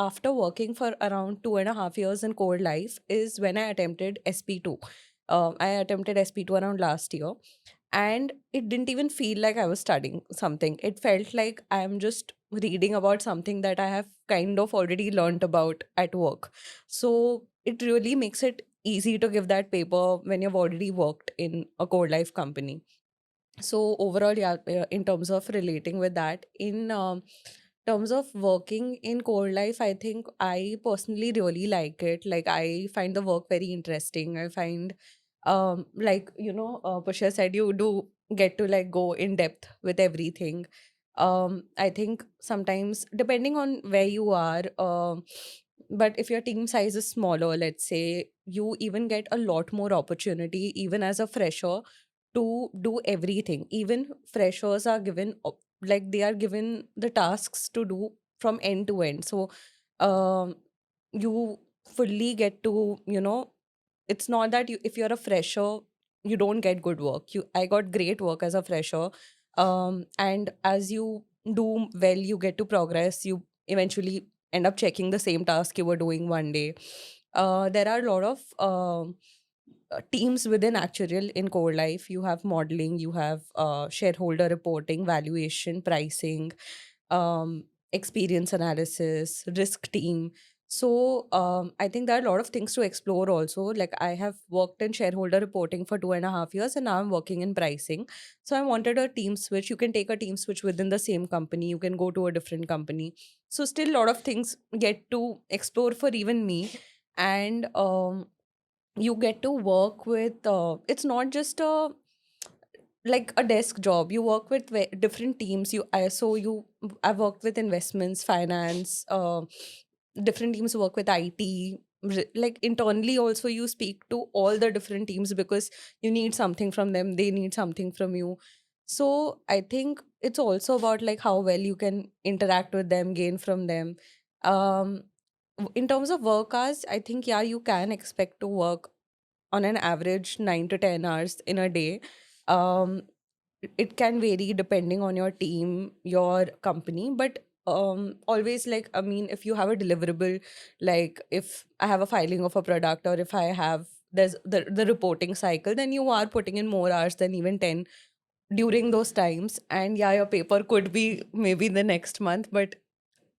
after working for around 2.5 years in core life, is when I attempted SP2. I attempted SP2 around last year, and it didn't even feel like I was studying something. It felt like I'm just reading about something that I have kind of already learned about at work. So it really makes it easy to give that paper when you've already worked in a core life company. So overall, yeah, in terms of relating with that, in terms of working in core life, I think I personally really like it. Like, I find the work very interesting. I find like, Pusha said, you do get to like go in depth with everything. I think sometimes depending on where you are, but if your team size is smaller, let's say, you even get a lot more opportunity even as a fresher to do everything. Even freshers are given like, they are given the tasks to do from end to end. So um you fully get to, it's not that if you're a fresher, you don't get good work. I got great work as a fresher. And as you do well, you get to progress. You eventually end up checking the same task you were doing one day. There are a lot of teams within actuarial in core life. You have modeling, you have shareholder reporting, valuation, pricing, experience analysis, risk team. So I think there are a lot of things to explore also. Like, I have worked in shareholder reporting for 2.5 years, and now I'm working in pricing. So I wanted a team switch. You can take a team switch within the same company, you can go to a different company. So still a lot of things get to explore for even me. And you get to work with, it's not just a like a desk job. You work with different teams. I've worked with investments, finance, different teams work with IT. Like, internally also, you speak to all the different teams because you need something from them, they need something from you. So I think it's also about like how well you can interact with them, gain from them. um in terms of work hours, I think, yeah, you can expect to work on an average 9 to 10 hours in a day. Um, it can vary depending on your team, your company, but always, like, I mean, if you have a deliverable, like if I have a filing of a product, or if I have there's the reporting cycle, then you are putting in more hours than even 10 during those times. And yeah, your paper could be maybe the next month, but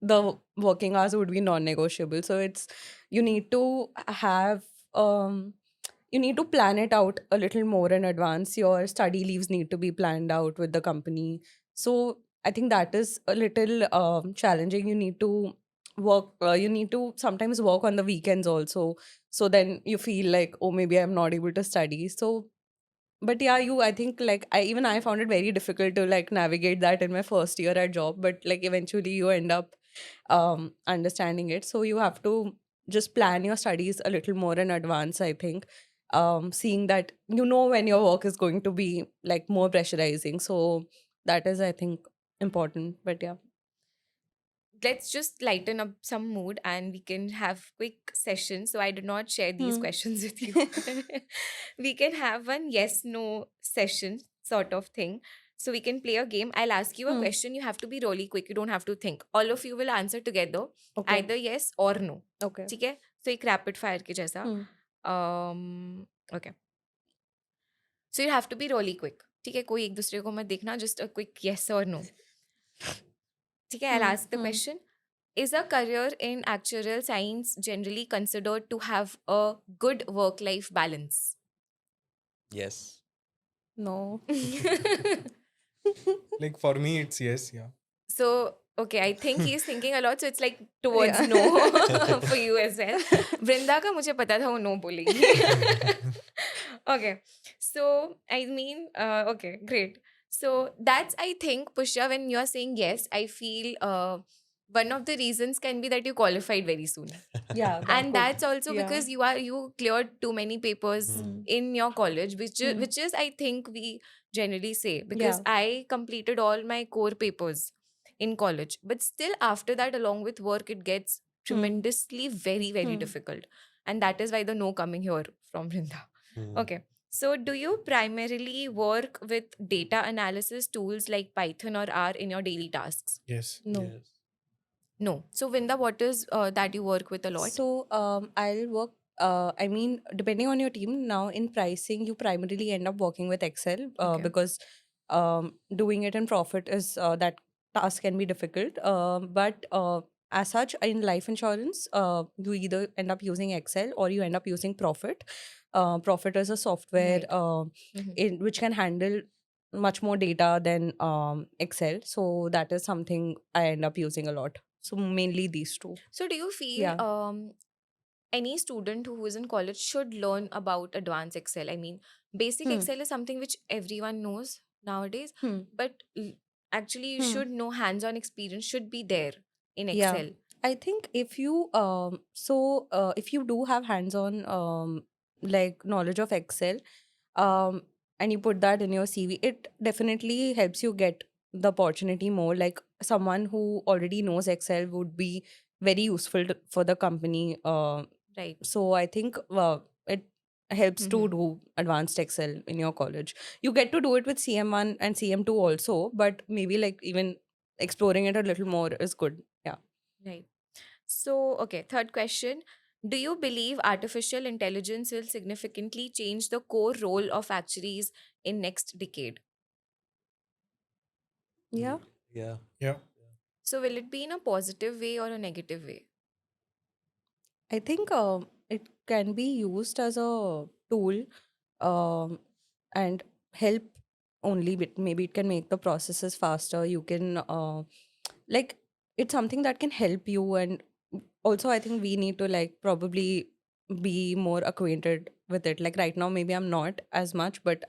the working hours would be non-negotiable. So it's, you need to have, um you need to plan it out a little more in advance. Your study leaves need to be planned out with the company. So I think that is a little challenging. You need to you need to sometimes work on the weekends also. So then you feel like, oh, maybe I'm not able to study. So, but yeah, I think, like, I found it very difficult to like navigate that in my first year at job, but like eventually you end up understanding it. So you have to just plan your studies a little more in advance, I think. Seeing that when your work is going to be like more pressurizing. So that is, I think, important. But yeah. Let's just lighten up some mood and we can have quick sessions. So I did not share these Hmm. questions with you. We can have one yes no session sort of thing. So we can play a game. I'll ask you a Hmm. question. You have to be really quick. You don't have to think. All of you will answer together, Okay. either yes or no. Okay. ठीक है? So एक rapid fire के जैसा. Hmm. Okay. So you have to be really quick. ठीक है? कोई एक दूसरे को मत देखना. Just a quick yes or no. ठीक है? I'll Hmm. ask the Hmm. question. Is a career in actuarial science generally considered to have a good work-life balance? Yes. No. Like for me, it's yes. Yeah. So, okay, I think he's thinking a lot, so it's like towards Yeah. no for you as well. Vrinda का मुझे पता था वो no बोलेगी. Okay, so I mean, okay, great. So that's, I think, Pushya, when you're saying yes, I feel one of the reasons can be that you qualified very soon. Yeah. And that's also yeah. because you cleared too many papers Hmm. in your college, Hmm. which is, I think, we generally say, because Yeah. I completed all my core papers in college, but still after that, along with work, it gets tremendously very, very Hmm. difficult. And that is why the no coming here from Vrinda. Hmm. Okay, so do you primarily work with data analysis tools like Python or R in your daily tasks? Yes. No. Yes. No. So Vrinda, what is that you work with a lot? So I'll work. I mean, depending on your team, now in pricing, you primarily end up working with Excel Okay. because doing it in profit is that task can be difficult. But as such, in life insurance, you either end up using Excel or you end up using Profit. Profit is a software Right. Mhm. which can handle much more data than Excel. So that is something I end up using a lot. So mainly these two. So do you feel Yeah. any student who is in college should learn about advanced Excel? I mean, basic Hmm. Excel is something which everyone knows nowadays, Hmm. but actually you Hmm. should know, hands-on experience should be there in Yeah. Excel. I think if you if you do have hands-on like knowledge of Excel, um and you put that in your CV, it definitely helps you get the opportunity more. Like someone who already knows Excel would be very useful for the company. Right. So I think it helps to Mhm. do advanced Excel in your college. You get to do it with CM1 and CM2 also, but maybe like even exploring it a little more is good. Yeah. Right. So, okay, third question. Do you believe artificial intelligence will significantly change the core role of actuaries in next decade? Yeah. Yeah. Yeah. So, will it be in a positive way or a negative way? I think it can be used as a tool um, and help only, but maybe it can make the processes faster. You can, like, it's something that can help you. And also, I think we need to, like, probably be more acquainted with it. Like, right now, maybe I'm not as much, but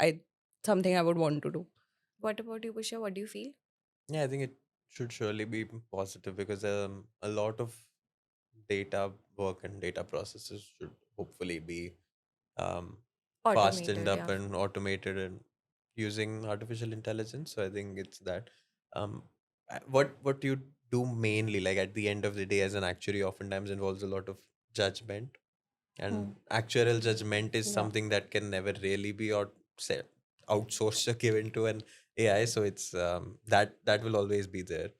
something I would want to do. What about you, Pusha? What do you feel? Yeah, I think it should surely be positive because a lot of data work and data processes should hopefully be um, fastened Automated, up yeah. and automated and using artificial intelligence. So I think it's that. Um, what you do mainly, like at the end of the day, as an actuary, oftentimes involves a lot of judgment, Hmm. and actuarial judgment is Yeah. something that can never really be say, outsourced or given to an AI, so it's that will always be there.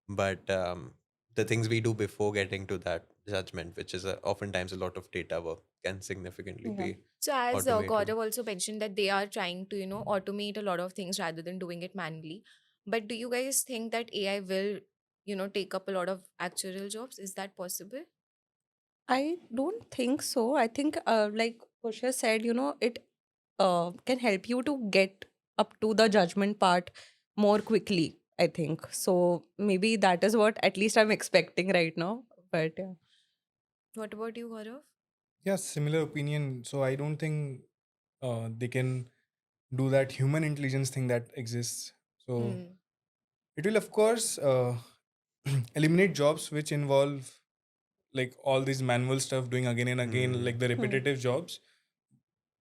But the things we do before getting to that judgment, which is oftentimes a lot of data work, can significantly Yeah. be So as automated. Gaurav also mentioned that they are trying to, automate a lot of things rather than doing it manually. But do you guys think that AI will, take up a lot of actuarial jobs? Is that possible? I don't think so. I think, like Pusha said, it can help you to get up to the judgment part more quickly, I think. So maybe that is what at least I'm expecting right now. But yeah. What about you, Gaurav? Yeah, similar opinion. So I don't think they can do that human intelligence thing that exists. So Hmm. it will, of course, eliminate jobs which involve like all these manual stuff doing again and again, like Hmm. the Hmm. repetitive jobs.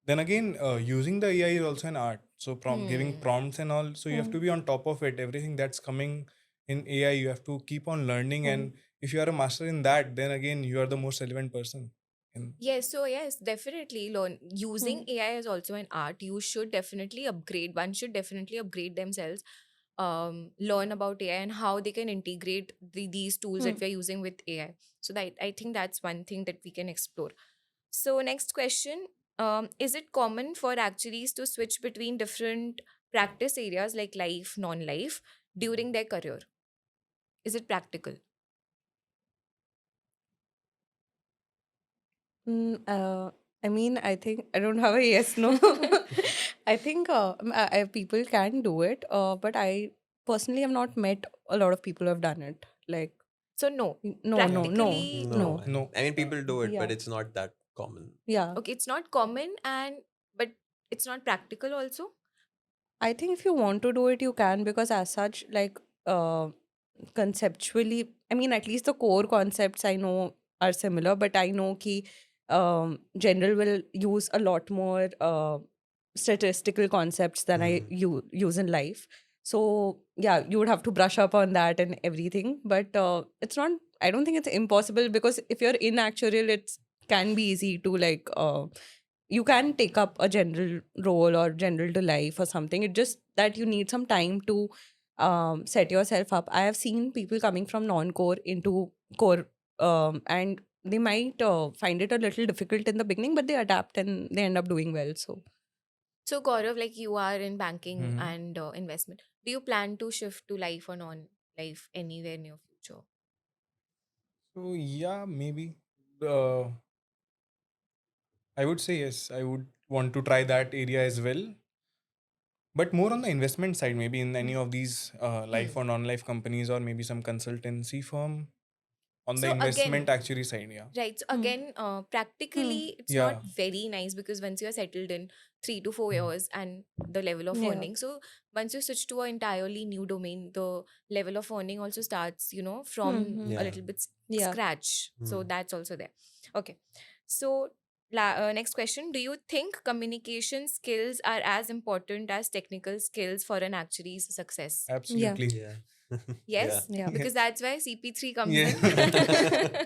Then again, using the AI is also an art. So giving Hmm. prompts and all, so you have Hmm. to be on top of it. Everything that's coming in AI, you have to keep on learning. Hmm. And if you are a master in that, then again, you are the most relevant person. In Yes, so yes, definitely learn using Hmm. AI is also an art. You should definitely upgrade. One should definitely upgrade themselves, learn about AI and how they can integrate these tools Hmm. that we're using with AI. So that I think that's one thing that we can explore. So next question, is it common for actuaries to switch between different practice areas like life, non-life during their career? Is it practical? I mean, I think I don't have a yes no. I think people can do it, but I personally have not met a lot of people who have done it. Like, So no, no, Yeah. no, no, practically No, no. no. no, I mean people do it, but Yeah, it's not that common. yeah. Okay, it's not common and but it's not practical also. I think if you want to do it, you can, because as such, like, conceptually, I mean, at least the core concepts I know are similar, but I know ki general will use a lot more statistical concepts than Hmm. use in life. So yeah, you would have to brush up on that and everything. But it's not. I don't think it's impossible, because if you're in actuarial, it's can be easy to like you can take up a general role or general to life or something. It's just that you need some time to set yourself up. I have seen people coming from non-core into core, and they might find it a little difficult in the beginning, but they adapt and they end up doing well. So So Gaurav, like you are in banking Mhm. and investment, do you plan to shift to life or non-life anywhere in your future? So yeah, maybe. Uh, I would say yes. I would want to try that area as well, but more on the investment side, maybe in any of these life Hmm. or non-life companies, or maybe some consultancy firm on the So investment again, actuary side. Yeah, right. So hmm. again, Hmm. practically, it's not yeah, very nice because once you're settled in 3 to 4 years and the level of Yeah. earning, so once you switch to an entirely new domain, the level of earning also starts, Hmm. from Hmm. a Yeah. little bit Yeah. scratch. So Hmm. that's also there. Okay. So next question: do you think communication skills are as important as technical skills for an actuary's success? Yeah. absolutely. Yeah. Yeah. Yes, Yeah. because Yes. that's where CP3 comes Yeah. in.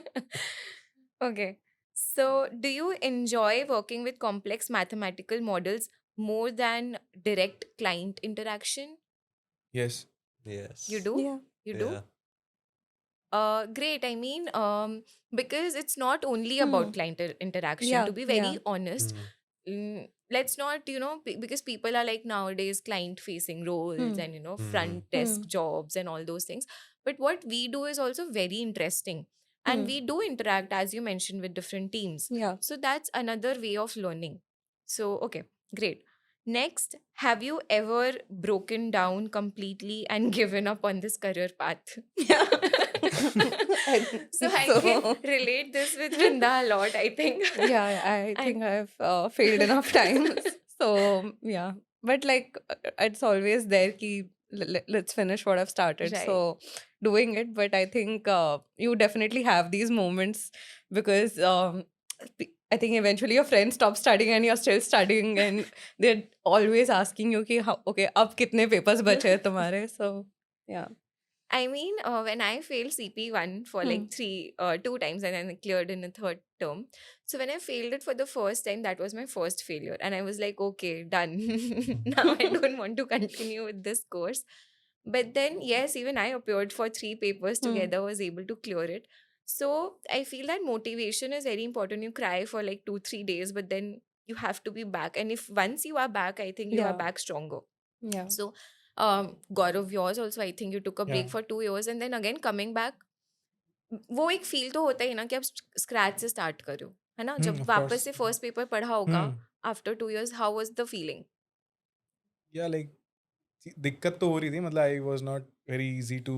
Okay. So, do you enjoy working with complex mathematical models more than direct client interaction? Yes. You Yes. do? Yeah. You do? Yeah. Great. I mean, because it's not only Hmm. about client interaction. To Yeah. be Yeah. very honest, Hmm. let's not, because people are like nowadays client facing roles Hmm. and, Hmm. front Hmm. desk jobs and all those things. But what we do is also very interesting. And Hmm. we do interact, as you mentioned, with different teams. Yeah. So that's another way of learning. So, okay, great. Next, have you ever broken down completely and given up on this career path? Yeah. I So think I can so. relate this with Vrinda a lot, I think. Yeah, I And think I've failed enough times. So yeah, but like it's always there. Ki let's finish what I've started. right. So doing it, but I think you definitely have these moments, because I think eventually your friends stop studying and you're still studying, and they're always asking you ki how, okay, ab kitne papers bache hai tumhare? So yeah. I mean, when I failed CP1 for Hmm. like 2 times and then I cleared in a third term. So when I failed it for the first time, that was my first failure. And I was like, okay, done. Now I don't want to continue with this course. But then, yes, even I appeared for 3 papers Hmm. together, was able to clear it. So I feel that motivation is very important. You cry for like 2, 3 days, but then you have to be back. And if once you are back, I think you are Yeah. back stronger. Yeah. So, Gaurav, yours also, I think you took a Yeah. break for 2 years and then again coming back. वो एक feel तो होता ही ना कि आप scratch से start करो, है ना? जब Of वापस course. से फर्स्ट पेपर पढ़ा होगा Hmm. After 2 years, how was the feeling? Yeah, like दिक्कत तो हो रही थी, मतलब I was not very easy to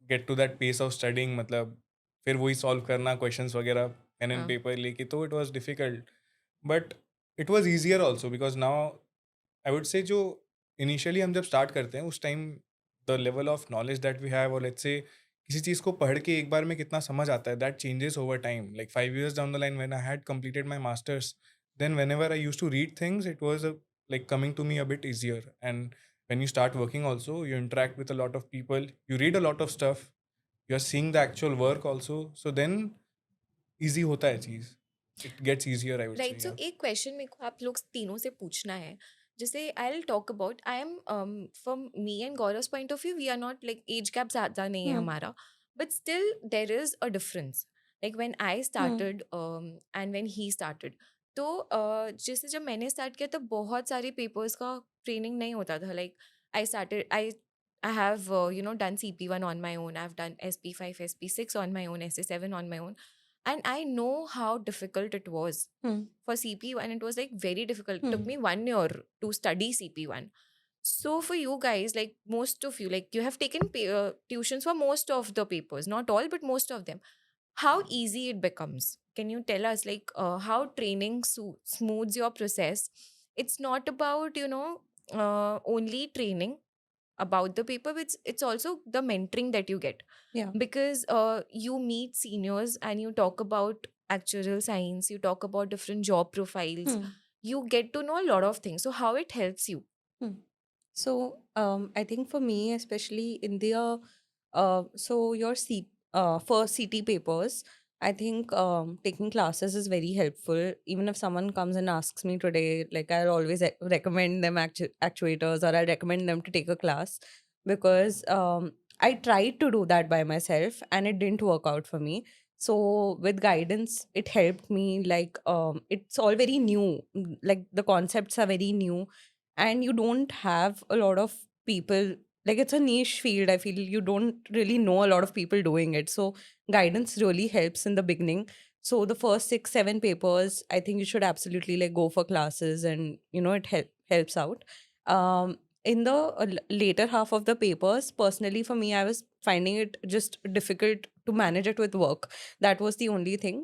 get to that pace of studying, मतलब फिर वही सॉल्व करना क्वेश्चंस वगैरह पेन एंड हाँ, पेपर लेके, तो it was difficult, but it was easier also because now I would say जो इनिशियली हम जब स्टार्ट करते हैं उस time the level of knowledge that we have, और लेट्स से किसी चीज़ को पढ़ के एक बार में कितना समझ आता है, that changes over time, like 5 years down the line when I had completed my masters, then whenever I used to read things, it was like coming to me a bit easier. And when you start working also, you interact with a lot of people, you read a lot of stuff, you're seeing the actual work also, so then easy hota hai cheez, it gets easier, I would say. Right. So Yeah. एक question मेरे को आप लोग तीनों से पूछना है. जैसे I will talk about, I am from me and Gaurav point of view, we are not like age gap ज़्यादा नहीं है Hmm. हमारा, but still there is a difference. Like when I Hmm. Started and when he started, तो जैसे जब मैंने start किया तो बहुत सारे पेपर्स का ट्रेनिंग नहीं होता था. Like I have done CP1 on my own, I've done SP5, SP6 on my own, SA7 on my own, and I know how difficult it was Hmm. for CP1. It was like very difficult. It took Hmm. me 1 year to study CP1. So for you guys, like most of you, like you have taken tuitions for most of the papers, not all, but most of them. How easy it becomes? Can you tell us, like, how training smooths your process? It's not about, only training about the paper, but it's also the mentoring that you get, Yeah. because you meet seniors and you talk about actuarial science, you talk about different job profiles, Hmm. you get to know a lot of things. So how it helps you? Hmm. So, I think for me, especially in the so your for CT papers, I think taking classes is very helpful. Even if someone comes and asks me today, like I'll always recommend them actuators, or I recommend them to take a class, because I tried to do that by myself and it didn't work out for me. So with guidance, it helped me. Like it's all very new. Like the concepts are very new, and you don't have a lot of people, like it's a niche field. I feel you don't really know a lot of people doing it, so guidance really helps in the beginning. So the first 6 7 papers, I think you should absolutely like go for classes, and it helps out. In the later half of the papers, personally for me, I was finding it just difficult to manage it with work. That was the only thing,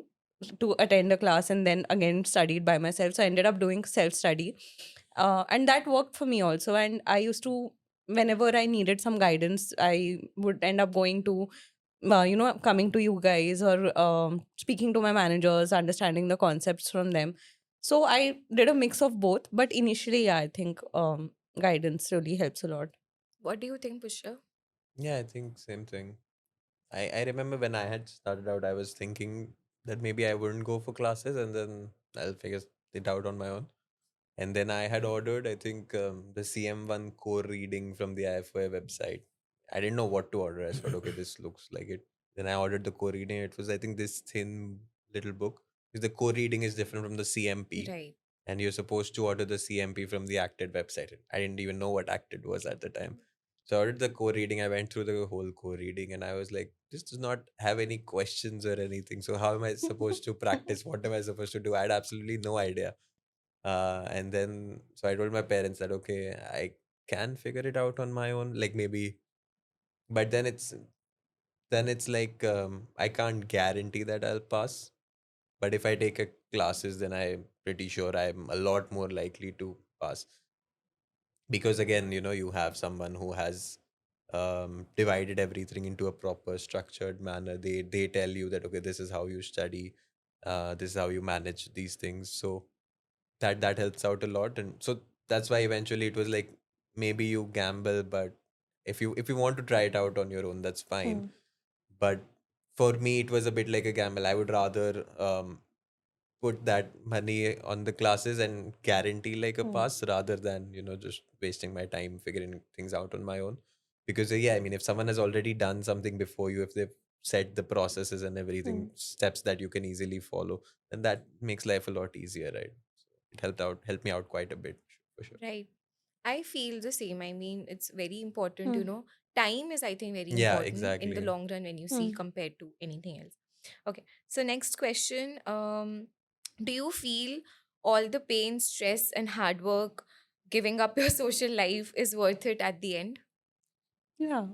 to attend a class and then again studied by myself. So I ended up doing self study, and that worked for me also. And I used to, whenever I needed some guidance, I would end up going to coming to you guys, or speaking to my managers, understanding the concepts from them. So I did a mix of both, but initially, yeah, I think guidance really helps a lot. What do you think, Pushya? Yeah, I think same thing. I remember when I had started out, I was thinking that maybe I wouldn't go for classes and then I'll figure it out on my own. And then I had ordered, I think, the CM1 core reading from the IFOA website. I didn't know what to order. I thought, okay, this looks like it. Then I ordered the core reading. It was, I think, this thin little book. Because the core reading is different from the CMP. Right. And you're supposed to order the CMP from the Acted website. I didn't even know what Acted was at the time. So I ordered the core reading. I went through the whole core reading and I was like, this does not have any questions or anything. So how am I supposed to practice? What am I supposed to do? I had absolutely no idea. And then, so I told my parents that, okay, I can figure it out on my own, like maybe, but then it's like, I can't guarantee that I'll pass. But if I take a classes, then I'm pretty sure I'm a lot more likely to pass. Because again, you have someone who has divided everything into a proper structured manner. They tell you that, okay, this is how you study, this is how you manage these things. So that helps out a lot. And so that's why eventually it was like, maybe you gamble, but if you want to try it out on your own, that's fine. Hmm. But for me, it was a bit like a gamble. I would rather put that money on the classes and guarantee like a Hmm. pass rather than just wasting my time figuring things out on my own. Because yeah, I mean, if someone has already done something before you, if they've set the processes and Hmm. everything, steps that you can easily follow, then that makes life a lot easier, right? So it helped me out quite a bit, for sure. Right. I feel the same. I mean, it's very important, Hmm. Time is, I think, very Yeah, important in the exactly. long run when you see Hmm. compared to anything else. Okay. So next question. Do you feel all the pain, stress, and hard work, giving up your social life is worth it at the end? Yeah.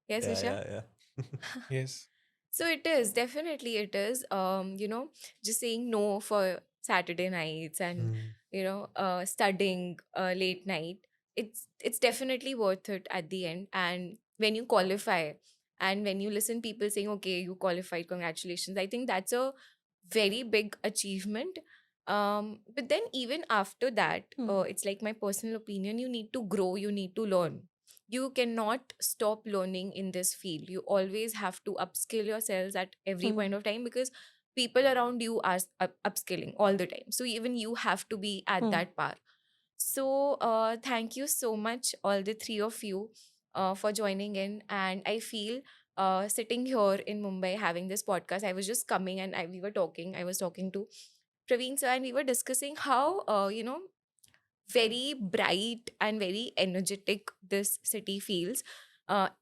Yes, Yeah, Usha? yeah, yeah. Yes. So it is, definitely it is. Just saying no for Saturday nights and Mm. studying late night. It's definitely worth it at the end. And when you qualify, and when you listen people saying, "Okay, you qualified, congratulations," I think that's a very big achievement. But then even after that, Hmm. it's like my personal opinion. You need to grow. You need to learn. You cannot stop learning in this field. You always have to upskill yourselves at every Hmm. point of time, because people around you are upskilling all the time, so even you have to be at Hmm. that par. So thank you so much, all the three of you, for joining in. And I feel, sitting here in Mumbai having this podcast, I was just coming and I was talking to Praveen sir, and we were discussing how very bright and very energetic this city feels.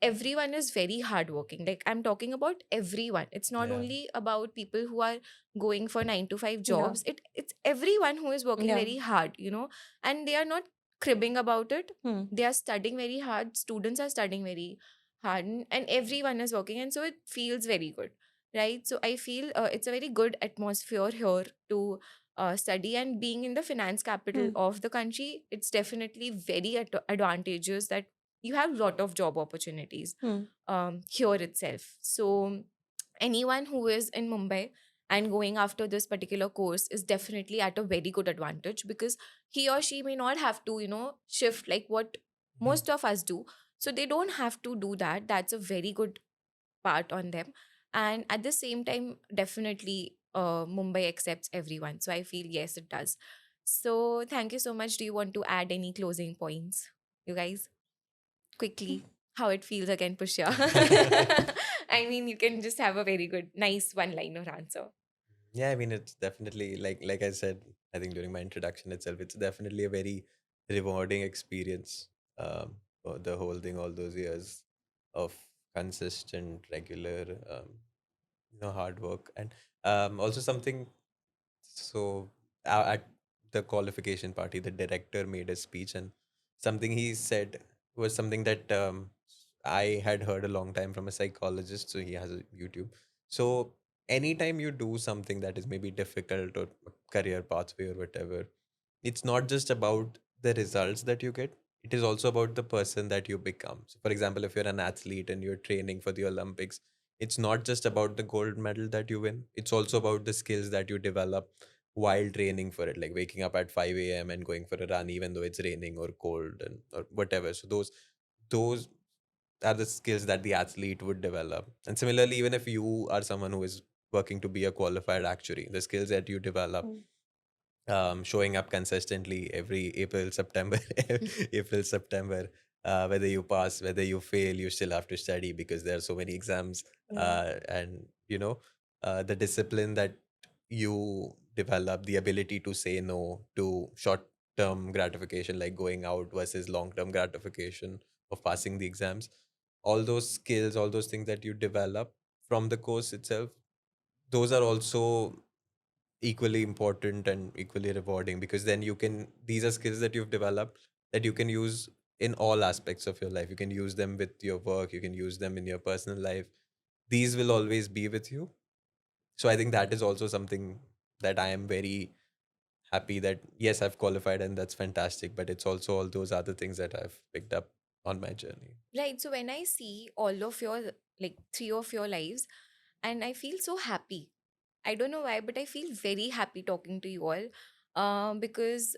Everyone is very hardworking. Like, I'm talking about everyone. It's not Yeah. only about people who are going for 9 to 5 Yeah. jobs. It's everyone who is working Yeah. very hard, and they are not cribbing about it. Hmm. They are studying very hard. Students are studying very hard, and everyone is working, and so it feels very good, right? So I feel it's a very good atmosphere here to study, and being in the finance capital Hmm. of the country, it's definitely very advantageous that you have a lot of job opportunities Hmm. here itself. So anyone who is in Mumbai and going after this particular course is definitely at a very good advantage, because he or she may not have to shift like what Mhm. most of us do. So they don't have to do that. That's a very good part on them. And at the same time, definitely Mumbai accepts everyone. So I feel yes, it does. So thank you so much. Do you want to add any closing points, you guys? Quickly, how it feels again, Pushya. I mean, you can just have a very good, nice one liner answer. Yeah, I mean, it's definitely like I said, I think during my introduction itself, it's definitely a very rewarding experience. For the whole thing, all those years of consistent, regular, hard work, and also something. So at the qualification party, the director made a speech, and something he said was something that I had heard a long time from a psychologist. So he has a YouTube. So anytime you do something that is maybe difficult or a career pathway or whatever, it's not just about the results that you get. It is also about the person that you become. So for example, if you're an athlete and you're training for the Olympics, it's not just about the gold medal that you win. It's also about the skills that you develop while training for it, like waking up at 5 a.m. and going for a run even though it's raining or cold and or whatever. So those are the skills that the athlete would develop. And similarly, even if you are someone who is working to be a qualified actuary, the skills that you develop, Hmm. showing up consistently every April, September, April, September. Whether you pass, whether you fail, you still have to study because there are so many exams. Yeah. And the discipline that you develop, the ability to say no to short-term gratification, like going out versus long-term gratification of passing the exams. All those skills, all those things that you develop from the course itself, those are also equally important and equally rewarding, because then these are skills that you've developed that you can use in all aspects of your life. You can use them with your work, you can use them in your personal life. These will always be with you. So I think that is also something that I am very happy that yes, I've qualified and that's fantastic, but it's also all those other things that I've picked up on my journey. Right. So when I see all of your, like, three of your lives, and I feel so happy. I don't know why, but I feel very happy talking to you all, because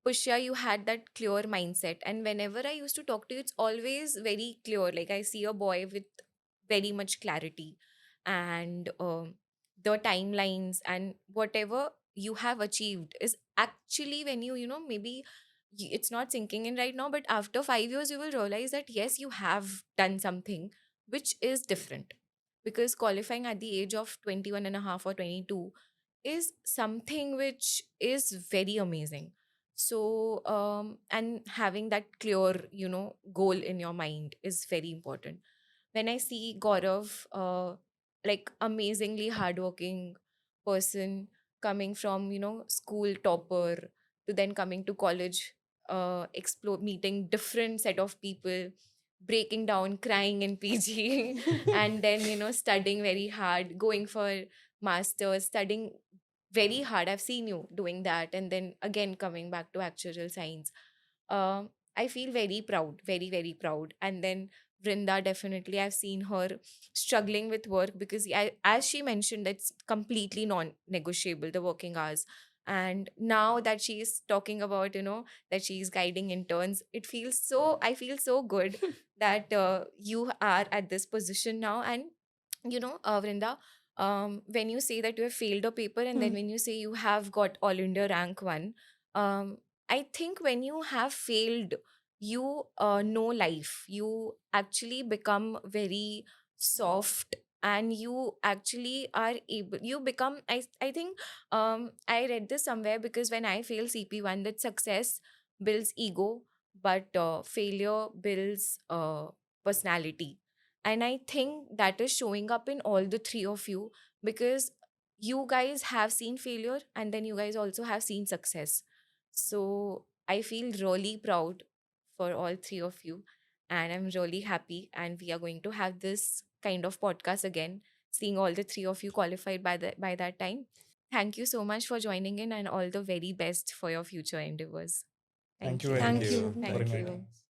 Pushya, you had that clear mindset. And whenever I used to talk to you, it's always very clear. Like I see a boy with very much clarity and the timelines and whatever you have achieved is actually when you know, maybe it's not sinking in right now, but after 5 years, you will realize that yes, you have done something which is different. Because qualifying at the age of 21 and a half or 22 is something which is very amazing. So and having that clear, you know, goal in your mind is very important. When I see Gaurav, like amazingly hardworking person, coming from, you know, school topper to then coming to college, explore meeting different set of people, breaking down, crying in PG, and then, you know, studying very hard, going for masters, studying very hard. I've seen you doing that, and then again coming back to actuarial science. I feel very proud, very, very proud. And then Vrinda, definitely, I've seen her struggling with work because, as she mentioned, it's completely non-negotiable, the working hours. And now that she's talking about, you know, that she's guiding interns, I feel so good that you are at this position now. And, you know, Vrinda, when you say that you have failed a paper and then Hmm. when you say you have got all India rank one, um, I think when you have failed, you know life. You actually become very soft and you actually are able, you become, I think, I read this somewhere because when I failed CP1, that success builds ego, but failure builds personality. And I think that is showing up in all the three of you because you guys have seen failure and then you guys also have seen success. So I feel really proud for all three of you. And I'm really happy. And we are going to have this kind of podcast again, seeing all the three of you qualified by that time. Thank you so much for joining in and all the very best for your future endeavors. Thank Thank you you. very Thank Thank much you. you. for Thank Thank inviting you. you. us.